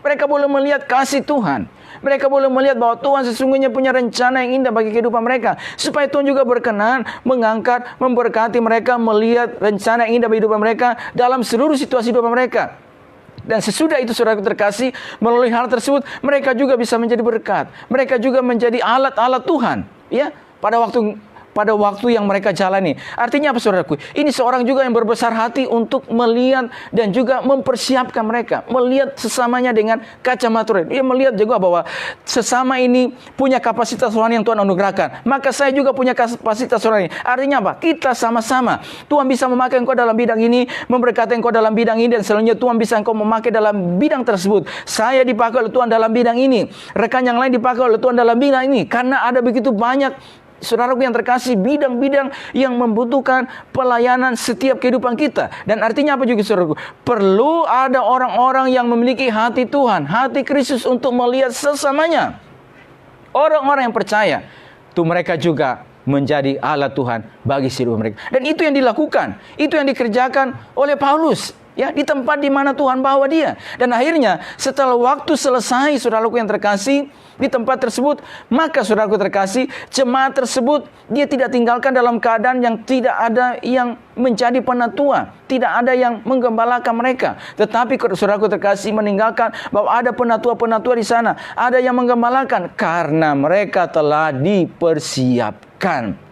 mereka boleh melihat kasih Tuhan, mereka boleh melihat bahwa Tuhan sesungguhnya punya rencana yang indah bagi kehidupan mereka, supaya Tuhan juga berkenan mengangkat, memberkati mereka, melihat rencana yang indah bagi kehidupan mereka dalam seluruh situasi kehidupan mereka. Dan sesudah itu, saudara terkasih, melalui hal tersebut, mereka juga bisa menjadi berkat. Mereka juga menjadi alat-alat Tuhan, ya, pada waktu yang mereka jalani. Artinya apa, saudaraku? Ini seorang juga yang berbesar hati untuk melihat dan juga mempersiapkan mereka, melihat sesamanya dengan kacamata rohani. Dia melihat juga bahwa sesama ini punya kapasitas rohani yang Tuhan anugerahkan. Maka saya juga punya kapasitas rohani. Artinya apa? Kita sama-sama. Tuhan bisa memakai engkau dalam bidang ini, memberkati engkau dalam bidang ini, dan selanjutnya Tuhan bisa engkau memakai dalam bidang tersebut. Saya dipakai oleh Tuhan dalam bidang ini, rekan yang lain dipakai oleh Tuhan dalam bidang ini, karena ada begitu banyak, saudaraku yang terkasih, bidang-bidang yang membutuhkan pelayanan setiap kehidupan kita. Dan artinya apa juga, saudaraku? Perlu ada orang-orang yang memiliki hati Tuhan, hati Kristus untuk melihat sesamanya. Orang-orang yang percaya, itu mereka juga menjadi alat Tuhan bagi seluruh mereka. Dan itu yang dilakukan, itu yang dikerjakan oleh Paulus. Ya, di tempat di mana Tuhan bawa dia. Dan akhirnya setelah waktu selesai, saudaraku yang terkasih, di tempat tersebut, maka saudaraku terkasih, jemaat tersebut dia tidak tinggalkan dalam keadaan yang tidak ada yang menjadi penatua, tidak ada yang menggembalakan mereka. Tetapi saudaraku terkasih, meninggalkan bahwa ada penatua-penatua di sana, ada yang menggembalakan karena mereka telah dipersiapkan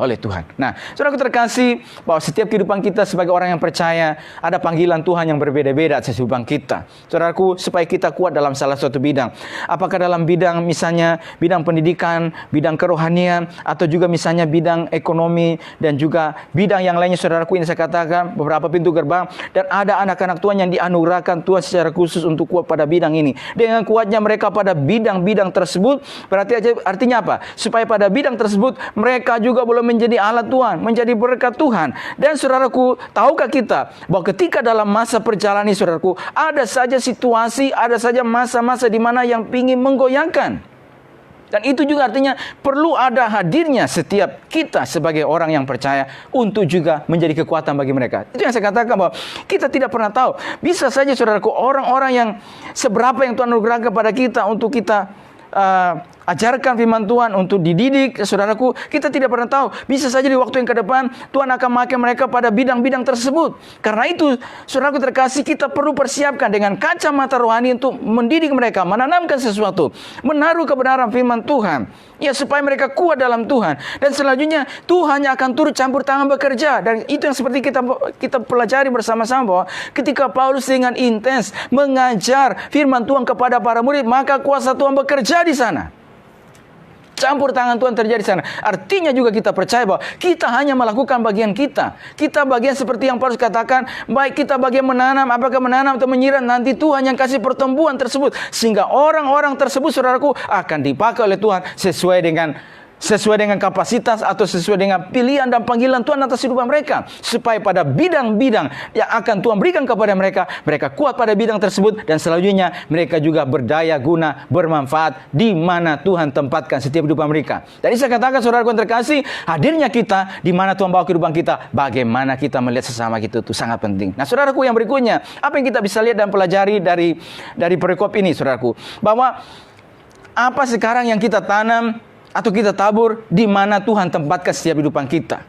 oleh Tuhan. Nah, saudaraku terkasih, bahwa setiap kehidupan kita sebagai orang yang percaya, ada panggilan Tuhan yang berbeda-beda atas kehidupan kita. Saudaraku, supaya kita kuat dalam salah satu bidang. Apakah dalam bidang misalnya bidang pendidikan, bidang kerohanian, atau juga misalnya bidang ekonomi, dan juga bidang yang lainnya, saudaraku, ini saya katakan beberapa pintu gerbang, dan ada anak-anak Tuhan yang dianugerahkan Tuhan secara khusus untuk kuat pada bidang ini. Dengan kuatnya mereka pada bidang-bidang tersebut, berarti artinya apa? Supaya pada bidang tersebut mereka juga boleh menjadi alat Tuhan, menjadi berkat Tuhan. Dan saudaraku, tahukah kita bahwa ketika dalam masa perjalanan ini, saudaraku, ada saja situasi, ada saja masa-masa di mana yang ingin menggoyangkan. Dan itu juga artinya perlu ada hadirnya setiap kita sebagai orang yang percaya untuk juga menjadi kekuatan bagi mereka. Itu yang saya katakan, bahwa kita tidak pernah tahu. Bisa saja, saudaraku, orang-orang yang seberapa yang Tuhan anugerahkan kepada kita untuk kita ajarkan firman Tuhan, untuk dididik, saudaraku, kita tidak pernah tahu. Bisa saja di waktu yang ke depan Tuhan akan memakai mereka pada bidang-bidang tersebut. Karena itu, saudaraku terkasih, kita perlu persiapkan dengan kacamata rohani untuk mendidik mereka, menanamkan sesuatu, menaruh kebenaran firman Tuhan, ya, supaya mereka kuat dalam Tuhan. Dan selanjutnya Tuhan yang akan turut campur tangan bekerja. Dan itu yang seperti kita pelajari bersama-sama, bahwa ketika Paulus dengan intens mengajar firman Tuhan kepada para murid, maka kuasa Tuhan bekerja di sana. Campur tangan Tuhan terjadi di sana. Artinya juga kita percaya bahwa kita hanya melakukan bagian kita. Kita bagian seperti yang Paulus katakan, baik kita bagian menanam, apakah menanam atau menyiram, nanti Tuhan yang kasih pertumbuhan tersebut. Sehingga orang-orang tersebut, saudaraku, akan dipakai oleh Tuhan sesuai dengan kapasitas atau sesuai dengan pilihan dan panggilan Tuhan atas kehidupan mereka. Supaya pada bidang-bidang yang akan Tuhan berikan kepada mereka, mereka kuat pada bidang tersebut, dan selanjutnya mereka juga berdaya guna, bermanfaat di mana Tuhan tempatkan setiap kehidupan mereka. Jadi saya katakan, saudaraku yang terkasih, hadirnya kita di mana Tuhan bawa kehidupan kita, bagaimana kita melihat sesama kita itu sangat penting. Nah, saudaraku, yang berikutnya, apa yang kita bisa lihat dan pelajari dari perikop ini, saudaraku, bahwa apa sekarang yang kita tanam atau kita tabur di mana Tuhan tempatkan setiap kehidupan kita.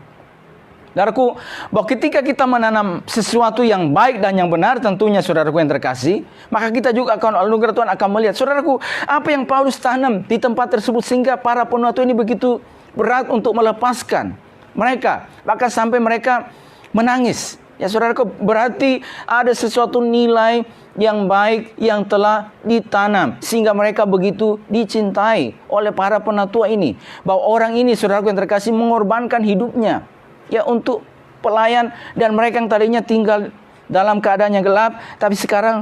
Saudaraku, bahwa ketika kita menanam sesuatu yang baik dan yang benar, tentunya saudaraku yang terkasih, maka kita juga akan, anugerah Tuhan akan melihat, saudaraku, apa yang Paulus tanam di tempat tersebut, sehingga para penatua ini begitu berat untuk melepaskan mereka, bahkan sampai mereka menangis. Ya, saudaraku, berarti ada sesuatu nilai yang baik yang telah ditanam, sehingga mereka begitu dicintai oleh para penatua ini. Bahwa orang ini, saudaraku yang terkasih, mengorbankan hidupnya, ya, untuk pelayan, dan mereka yang tadinya tinggal dalam keadaan yang gelap, tapi sekarang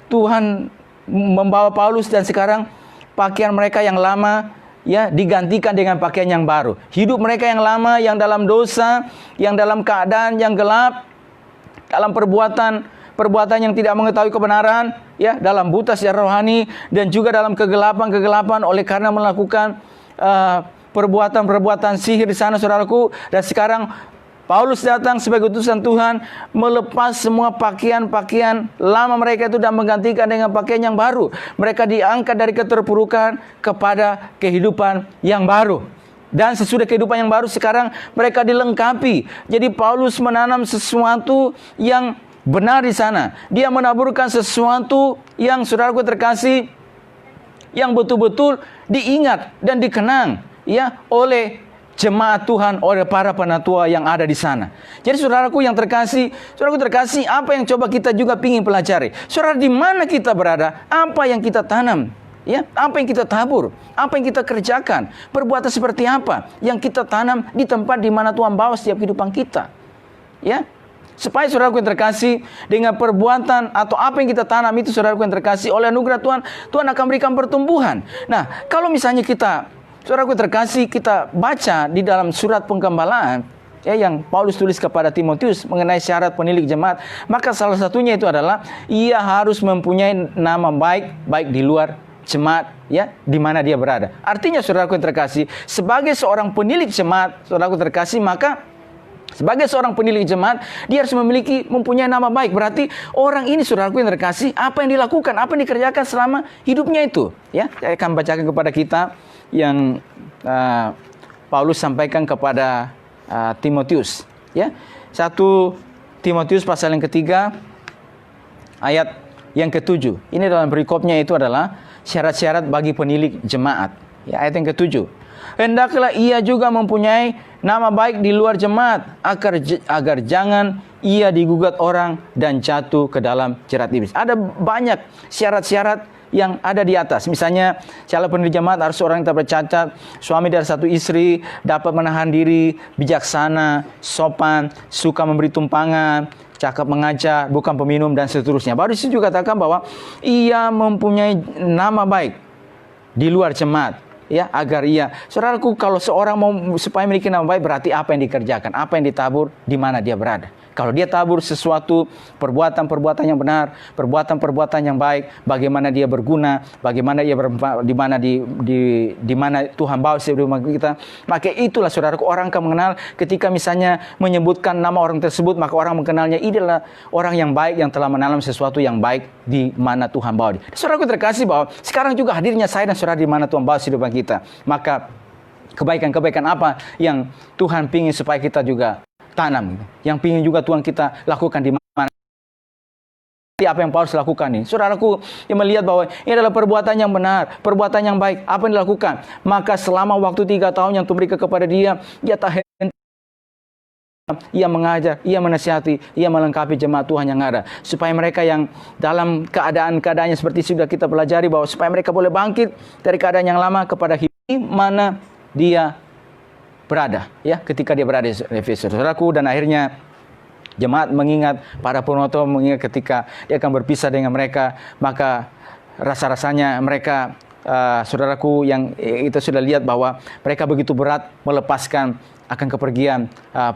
Tuhan membawa Paulus, dan sekarang pakaian mereka yang lama, ya, digantikan dengan pakaian yang baru. Hidup mereka yang lama, yang dalam dosa, yang dalam keadaan yang gelap, dalam perbuatan yang tidak mengetahui kebenaran, ya, dalam buta secara rohani, dan juga dalam kegelapan oleh karena melakukan perbuatan sihir di sana, saudaraku. Dan sekarang Paulus datang sebagai utusan Tuhan, melepas semua pakaian lama mereka itu dan menggantikan dengan pakaian yang baru. Mereka diangkat dari keterpurukan kepada kehidupan yang baru. Dan sesudah kehidupan yang baru, sekarang mereka dilengkapi. Jadi Paulus menanam sesuatu yang benar di sana. Dia menaburkan sesuatu yang, saudaraku terkasih, yang betul-betul diingat dan dikenang, ya, oleh jemaat Tuhan, oleh para penatua yang ada di sana. Jadi saudaraku terkasih, apa yang coba kita juga ingin pelajari? Saudara, di mana kita berada? Apa yang kita tanam? Ya, apa yang kita tabur, apa yang kita kerjakan, perbuatan seperti apa yang kita tanam di tempat di mana Tuhan bawa setiap kehidupan kita, ya, supaya saudaraku yang terkasih, dengan perbuatan atau apa yang kita tanam itu, saudaraku yang terkasih, oleh anugerah Tuhan, Tuhan akan berikan pertumbuhan. Nah, kalau misalnya kita, saudaraku yang terkasih, kita baca di dalam surat penggembalaan, ya, yang Paulus tulis kepada Timotius mengenai syarat penilik jemaat, maka salah satunya itu adalah ia harus mempunyai nama baik di luar jemaat, ya, di mana dia berada. Artinya, saudaraku yang terkasih, sebagai seorang penilik jemaat, saudaraku terkasih, maka Sebagai seorang pendiri jemaat, dia harus mempunyai nama baik. Berarti orang ini, saudaraku yang terkasih, apa yang dilakukan, apa yang dikerjakan selama hidupnya itu. Ya, saya akan bacakan kepada kita yang Paulus sampaikan kepada Timotius. Ya, 1 Timotius pasal yang ketiga, ayat yang ke-7. Ini dalam perikopnya itu adalah syarat-syarat bagi penilik jemaat. Ya, ayat yang ke-7. Hendaklah ia juga mempunyai nama baik di luar jemaat, agar jangan ia digugat orang dan jatuh ke dalam jerat iblis. Ada banyak syarat-syarat yang ada di atas. Misalnya, calon pendiri jemaat harus orang yang tak bercacat, suami dari satu istri, dapat menahan diri, bijaksana, sopan, suka memberi tumpangan, cakap mengajar, bukan peminum, dan seterusnya. Baru disitu juga katakan bahwa ia mempunyai nama baik di luar jemaat. Ya, agar ia, saudaraku, kalau seorang mau supaya memiliki nama baik, berarti apa yang dikerjakan, apa yang ditabur, di mana dia berada. Kalau dia tabur sesuatu, perbuatan-perbuatan yang benar, perbuatan-perbuatan yang baik, bagaimana dia berguna, bagaimana ia di mana Tuhan bawa di rumah kita, maka itulah, saudaraku, orang akan mengenal. Ketika misalnya menyebutkan nama orang tersebut, maka orang mengenalnya, ini adalah orang yang baik yang telah menanam sesuatu yang baik di mana Tuhan bawa dia. Saudaraku terkasih, bahwa sekarang juga hadirnya saya dan saudara di mana Tuhan bawa kehidupan kita. Maka kebaikan-kebaikan apa yang Tuhan ingin supaya kita juga tanam, yang ingin juga Tuhan kita lakukan di mana. Apa yang Paulus lakukan ini, saudaraku, yang melihat bahwa ini adalah perbuatan yang benar, perbuatan yang baik, apa yang dilakukan, maka selama waktu 3 tahun yang Tuhan berikan kepada dia tak henti, ia mengajar, ia menasihati, ia melengkapi jemaat Tuhan yang ada, supaya mereka yang dalam keadaan-keadaannya seperti sudah kita pelajari, bahwa supaya mereka boleh bangkit dari keadaan yang lama kepada hidup mana dia berada, ya, ketika dia berada di Efesus, saudaraku. Dan akhirnya jemaat mengingat, para penonton mengingat ketika dia akan berpisah dengan mereka, maka rasa-rasanya mereka, saudaraku, yang kita sudah lihat bahwa mereka begitu berat melepaskan akan kepergian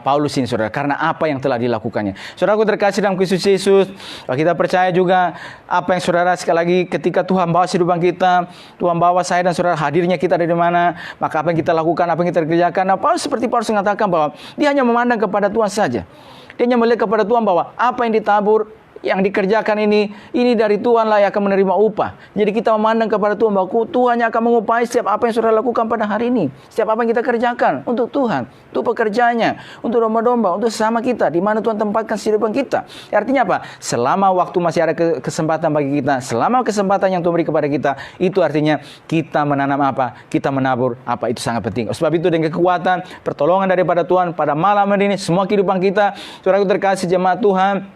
Paulus ini, saudara, karena apa yang telah dilakukannya. Saudaraku terkasih dalam Kristus Yesus, kita percaya juga apa yang saudara, sekali lagi, ketika Tuhan bawa kehidupan kita, Tuhan bawa saya dan saudara, hadirnya kita dari mana, maka apa yang kita lakukan, apa yang kita kerjakan. Nah, seperti Paulus mengatakan bahwa dia hanya memandang kepada Tuhan saja. Dia hanya melihat kepada Tuhan bahwa apa yang ditabur, yang dikerjakan ini dari Tuhan lah yang akan menerima upah. Jadi kita memandang kepada Tuhan bahwa Tuhan yang akan mengupahi setiap apa yang saudara lakukan pada hari ini. Setiap apa yang kita kerjakan untuk Tuhan, untuk pekerjaannya, untuk domba-domba, untuk sesama kita, di mana Tuhan tempatkan kehidupan kita. Artinya apa? Selama waktu masih ada kesempatan bagi kita, selama kesempatan yang Tuhan beri kepada kita, itu artinya kita menanam apa? Kita menabur apa? Itu sangat penting. Sebab itu dengan kekuatan, pertolongan daripada Tuhan pada malam hari ini, semua kehidupan kita, saudara terkasih jemaat Tuhan,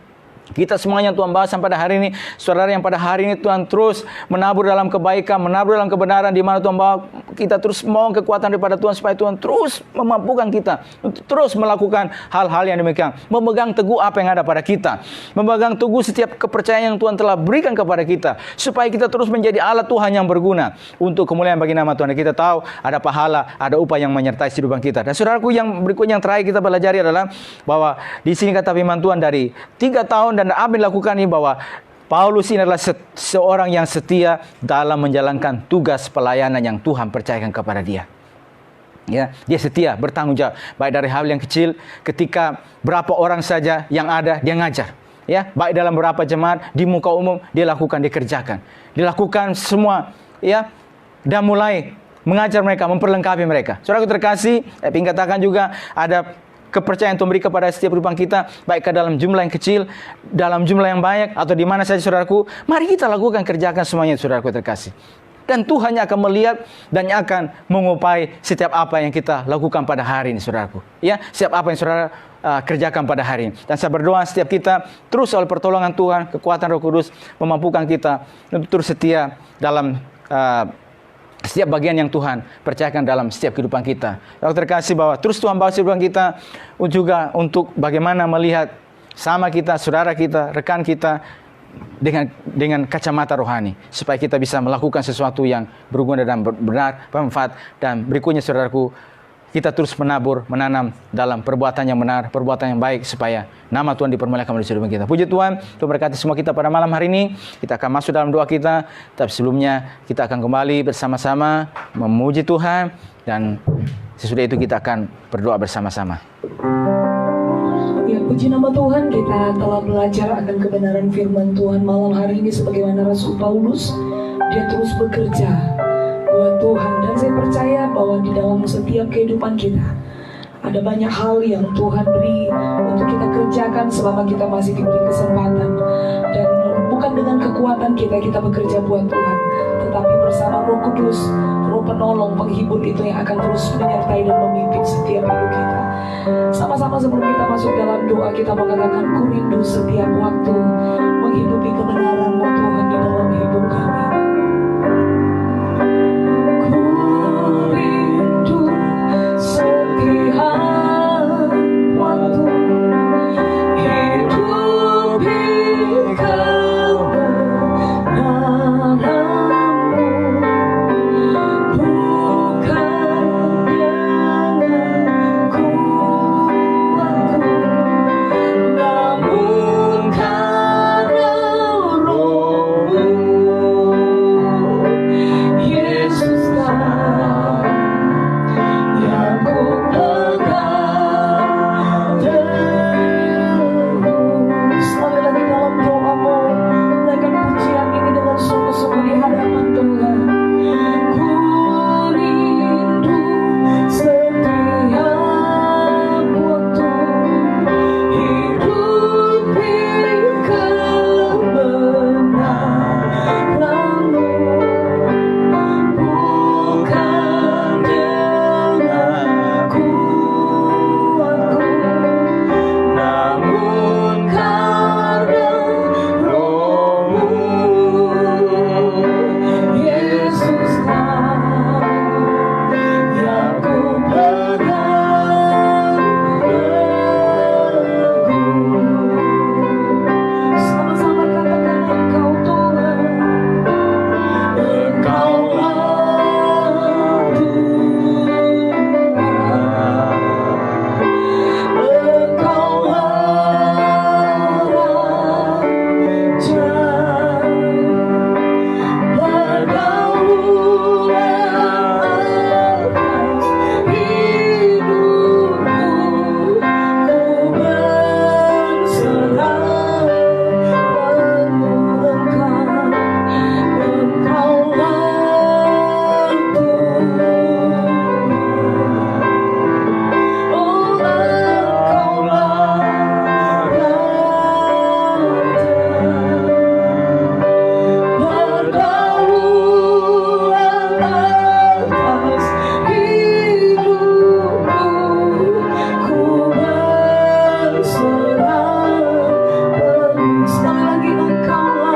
kita semuanya Tuhan bawa sampai pada hari ini, saudara, yang pada hari ini Tuhan terus menabur dalam kebaikan, menabur dalam kebenaran, di mana Tuhan bawa kita terus mohon kekuatan daripada Tuhan supaya Tuhan terus memampukan kita untuk terus melakukan hal-hal yang demikian, memegang teguh apa yang ada pada kita, memegang teguh setiap kepercayaan yang Tuhan telah berikan kepada kita, supaya kita terus menjadi alat Tuhan yang berguna untuk kemuliaan bagi nama Tuhan. Dan kita tahu ada pahala, ada upah yang menyertai kehidupan kita. Dan saudaraku, yang berikutnya yang terakhir kita pelajari adalah bahwa di sini kata firman Tuhan dari 3 tahun dan apa yang dilakukan ini, bahwa Paulus ini adalah seorang yang setia dalam menjalankan tugas pelayanan yang Tuhan percayakan kepada dia. Ya, dia setia, bertanggung jawab, baik dari hal yang kecil, ketika berapa orang saja yang ada, dia ngajar. Ya, baik dalam berapa jemaat, di muka umum, dia lakukan, dikerjakan. Dilakukan semua, ya, dan mulai mengajar mereka, memperlengkapi mereka. Saudara terkasih, saya ingin katakan juga ada kepercayaan Tuhan beri kepada setiap kehidupan kita, baik dalam jumlah yang kecil, dalam jumlah yang banyak, atau di mana saja, saudaraku. Mari kita lakukan, kerjakan semuanya, saudaraku terkasih. Dan Tuhan akan melihat dan akan mengupahi setiap apa yang kita lakukan pada hari ini, saudaraku. Ya, setiap apa yang saudara kerjakan pada hari ini. Dan saya berdoa setiap kita terus oleh pertolongan Tuhan, kekuatan Roh Kudus memampukan kita untuk terus setia dalam setiap bagian yang Tuhan percayakan dalam setiap kehidupan kita. Lalu terkasih bahwa terus Tuhan bawa kehidupan kita juga untuk bagaimana melihat sama kita, saudara kita, rekan kita dengan kacamata rohani, supaya kita bisa melakukan sesuatu yang berguna dan benar, bermanfaat. Dan berikutnya, saudaraku, kita terus menabur, menanam dalam perbuatan yang benar, perbuatan yang baik, supaya nama Tuhan dipermuliakan melalui kehidupan kita. Puji Tuhan, Tuhan berkati semua kita pada malam hari ini. Kita akan masuk dalam doa kita, tapi sebelumnya kita akan kembali bersama-sama memuji Tuhan, dan sesudah itu kita akan berdoa bersama-sama. Puji nama Tuhan, kita telah belajar akan kebenaran firman Tuhan malam hari ini sebagaimana Rasul Paulus. Dia terus bekerja buat Tuhan, dan saya percaya bahwa di dalam setiap kehidupan kita ada banyak hal yang Tuhan beri untuk kita kerjakan selama kita masih diberi kesempatan. Dan bukan dengan kekuatan kita bekerja buat Tuhan, tetapi bersama Roh Kudus, Roh penolong, penghibur itu yang akan terus menyertai dan memimpin setiap hidup kita. Sama-sama sebelum kita masuk dalam doa, kita mengatakan, ku rindu setiap waktu menghidupi kebenaran-Mu Tuhan di dalam hidup kami. Ku rindu setiap waktu hidupi kebenaran-Mu, bukan dengan kuatku, namun karena Roh-Mu. Yesuslah yang ku pegang terus. Sekali lagi dalam doamu, naikkan pujian ini dengan sungguh-sungguh di hadapan Tuhan. Ku rindu setiap waktu hidupi kebenaran-Mu, bukan dengan kuatku, namun karena Roh-Mu. Yesuslah yang ku pegang teguh. Sama-sama katakan, Engkau Tuhan, Engkaulah Tuhan, Engkaulah Raja, berdaulat atas hidupku, ku berserah penuh Engkau, Engkaulah Tuhan. Oh, Engkaulah Raja, berdaulat atas hidupku, ku berserah penuh. Sekali lagi, Engkaulah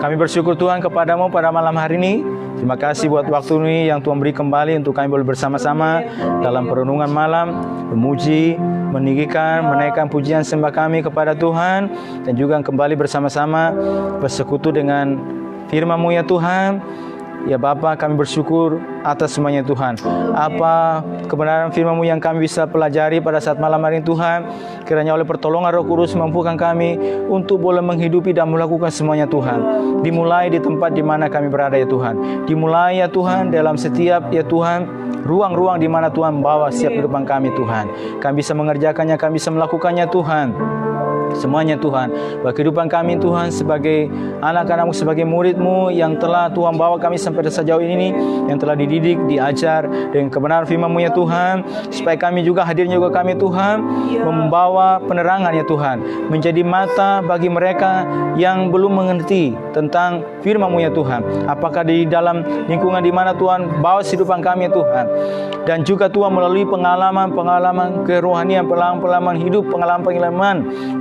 Kami bersyukur Tuhan kepadamu pada malam hari ini. Terima kasih buat waktu ini yang Tuhan beri kembali untuk kami boleh bersama-sama dalam perenungan malam, memuji, meninggikan, menaikkan pujian sembah kami kepada Tuhan, dan juga kembali bersama-sama bersekutu dengan firman-Mu ya Tuhan. Ya Bapa, kami bersyukur atas semuanya Tuhan. Apa kebenaran firman-Mu yang kami bisa pelajari pada saat malam hari ini Tuhan, kiranya oleh pertolongan Roh Kudus mampukan kami untuk boleh menghidupi dan melakukan semuanya Tuhan. Dimulai di tempat di mana kami berada ya Tuhan. Dimulai ya Tuhan dalam setiap ya Tuhan ruang-ruang di mana Tuhan membawa setiap kehidupan kami Tuhan. Kami bisa mengerjakannya, kami bisa melakukannya Tuhan. semuanya Tuhan. Bagi kehidupan kami Tuhan sebagai anak-anak-Mu, sebagai murid-Mu yang telah Tuhan bawa kami sampai sejauh ini, yang telah dididik, diajar dengan kebenaran firman-Mu ya Tuhan, supaya kami juga hadirnya juga kami Tuhan membawa penerangan ya Tuhan, menjadi mata bagi mereka yang belum mengerti tentang firman-Mu ya Tuhan. Apakah di dalam lingkungan di mana Tuhan bawa kehidupan kami ya Tuhan, dan juga Tuhan melalui pengalaman kerohanian, pengalaman hidup, pengalaman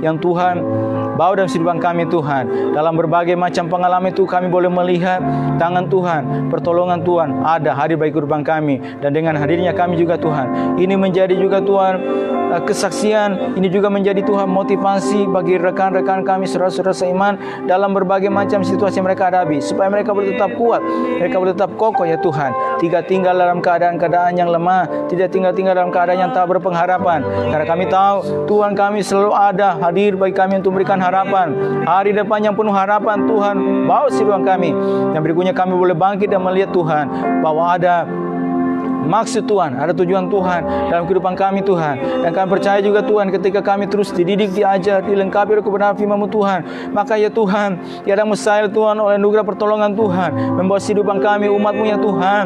yang Tuhan bawa dalam kehidupan kami Tuhan. Dalam berbagai macam pengalaman itu kami boleh melihat tangan Tuhan, pertolongan Tuhan ada hadir bagi kehidupan kami. Dan dengan hadirnya kami juga Tuhan, ini menjadi juga Tuhan kesaksian, ini juga menjadi Tuhan motivasi bagi rekan-rekan kami, saudara-saudara seiman dalam berbagai macam situasi yang mereka hadapi, supaya mereka boleh tetap kuat, mereka boleh tetap kokoh ya Tuhan, tidak tinggal dalam keadaan-keadaan yang lemah, tidak tinggal dalam keadaan yang tak berpengharapan. Karena kami tahu Tuhan kami selalu ada hadir bagi kami untuk memberikan harapan, hari depan yang penuh harapan. Tuhan bawa kehidupan kami, yang berikutnya kami boleh bangkit dan melihat Tuhan bahwa ada maksud Tuhan, ada tujuan Tuhan dalam kehidupan kami Tuhan. Dan kami percaya juga Tuhan, ketika kami terus dididik, diajar, dilengkapi oleh kebenaran firman-Mu Tuhan, maka ya Tuhan, tiada mustahil Tuhan oleh anugerah pertolongan Tuhan membawa kehidupan kami, umat-Mu ya Tuhan.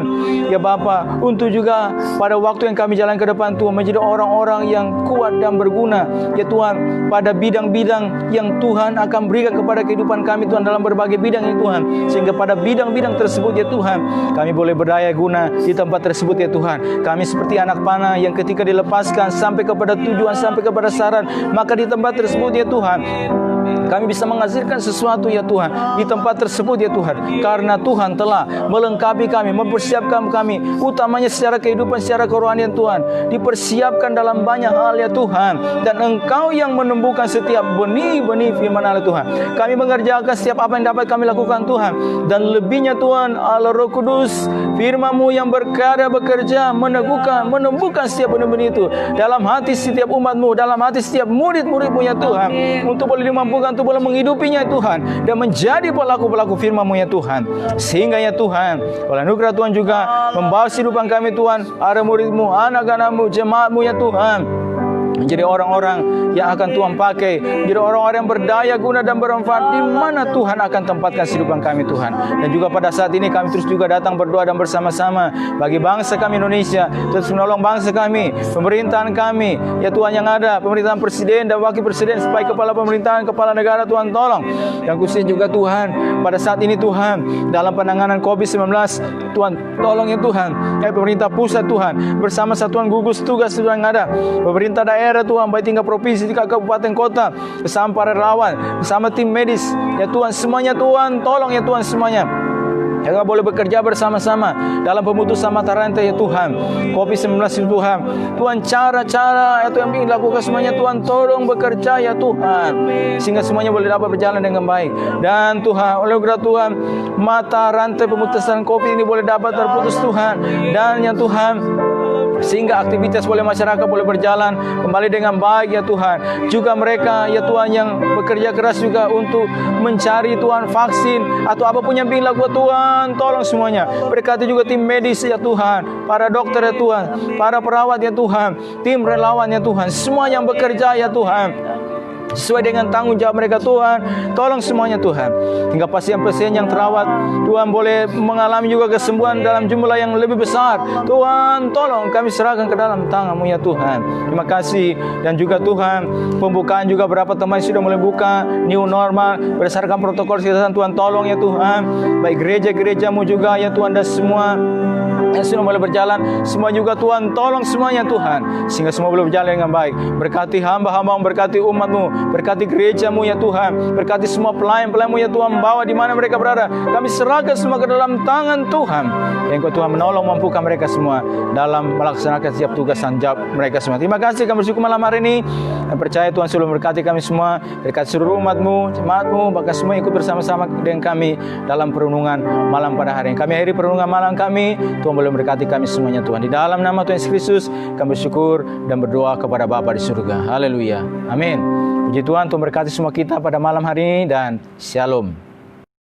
Ya Bapa, untuk juga pada waktu yang kami jalan ke depan Tuhan, menjadi orang-orang yang kuat dan berguna ya Tuhan, pada bidang-bidang yang Tuhan akan berikan kepada kehidupan kami Tuhan, dalam berbagai bidang ya Tuhan. Sehingga pada bidang-bidang tersebut ya Tuhan, kami boleh berdaya guna di tempat tersebut ya Tuhan. Kami seperti anak panah yang ketika dilepaskan sampai kepada tujuan, sampai kepada sasaran, maka di tempat tersebut ya Tuhan, kami bisa menghasilkan sesuatu ya Tuhan di tempat tersebut ya Tuhan, karena Tuhan telah melengkapi kami, mempersiapkan kami, utamanya secara kehidupan, secara kerohanian Tuhan, dipersiapkan dalam banyak hal ya Tuhan. Dan Engkau yang menumbuhkan setiap benih-benih firman Allah Tuhan. Kami mengerjakan setiap apa yang dapat kami lakukan Tuhan, dan lebihnya Tuhan Allah Roh Kudus, firman-Mu yang berkarya, bekerja, meneguhkan, menumbuhkan setiap benih-benih itu dalam hati setiap umat-Mu, dalam hati setiap murid-murid-Mu ya Tuhan, untuk boleh dimampukan, untuk boleh menghidupinya Tuhan, dan menjadi pelaku-pelaku firman-Mu ya Tuhan. Sehingga ya Tuhan, oleh anugerah Tuhan juga membawa kehidupan kami Tuhan, para murid-Mu, anak-anak-Mu, jemaat-Mu ya Tuhan, menjadi orang-orang yang akan Tuhan pakai, menjadi orang-orang yang berdaya guna dan bermanfaat di mana Tuhan akan tempatkan kehidupan kami Tuhan. Dan juga pada saat ini kami terus juga datang berdoa dan bersama-sama bagi bangsa kami Indonesia, terus menolong bangsa kami, pemerintahan kami ya Tuhan yang ada, pemerintahan presiden dan wakil presiden, supaya kepala pemerintahan, kepala negara Tuhan tolong. Dan khususnya juga Tuhan pada saat ini Tuhan, dalam penanganan COVID-19 Tuhan tolong ya Tuhan, pemerintah pusat Tuhan bersama satuan gugus tugas yang ada, pemerintah daerah Tuhan, baik tingkat provinsi, tingkat kabupaten kota, bersama para relawan, bersama tim medis ya Tuhan, semuanya Tuhan tolong ya Tuhan, semuanya Jangan boleh bekerja bersama-sama dalam pemutusan mata rantai ya Tuhan COVID-19 ya Tuhan. Tuhan cara-cara itu yang ingin dilakukan semuanya Tuhan tolong bekerja ya Tuhan, sehingga semuanya boleh dapat berjalan dengan baik. Dan Tuhan oleh anugerah Tuhan mata rantai pemutusan COVID ini boleh dapat terputus Tuhan. Dan ya Tuhan, sehingga aktivitas boleh masyarakat boleh berjalan kembali dengan baik ya Tuhan. Juga mereka ya Tuhan yang bekerja keras juga untuk mencari Tuhan vaksin atau apapun yang ingin lakukan Tuhan, tolong semuanya. Berkati juga tim medis ya Tuhan, para dokter ya Tuhan, para perawat ya Tuhan, tim relawan ya Tuhan, semua yang bekerja ya Tuhan sesuai dengan tanggung jawab mereka Tuhan, tolong semuanya Tuhan. Hingga pasien-pasien yang terawat Tuhan boleh mengalami juga kesembuhan dalam jumlah yang lebih besar. Tuhan tolong kami serahkan ke dalam tangan-Mu ya Tuhan. Terima kasih. Dan juga Tuhan pembukaan juga berapa teman sudah mulai buka new normal berdasarkan protokol kesehatan Tuhan, tolong ya Tuhan. Baik gereja-gereja-Mu juga ya Tuhan, dan semua yang sudah mulai berjalan semua juga Tuhan, tolong semuanya Tuhan, sehingga semua boleh berjalan dengan baik. Berkati hamba-hamba-Mu, berkati umat-Mu, berkati gereja-Mu ya Tuhan, berkati semua pelayan-pelayan-Mu ya Tuhan, bawa di mana mereka berada, kami serahkan semua ke dalam tangan Tuhan. Dan Engkau Tuhan menolong, mampukan mereka semua dalam melaksanakan setiap tugas dan jawab mereka semua. Terima kasih, kami bersyukur malam hari ini dan percaya Tuhan selalu memberkati kami semua, berkati seluruh umat-Mu, jemaat-Mu, bahkan semua ikut bersama-sama dengan kami dalam perenungan malam pada hari ini. Kami akhiri perenungan malam kami, Tuhan boleh memberkati kami semuanya Tuhan. Di dalam nama Tuhan Yesus Kristus kami bersyukur dan berdoa kepada Bapa di surga. Haleluya. Amin. Puji Tuhan, Tuhan berkati semua kita pada malam hari ini dan shalom.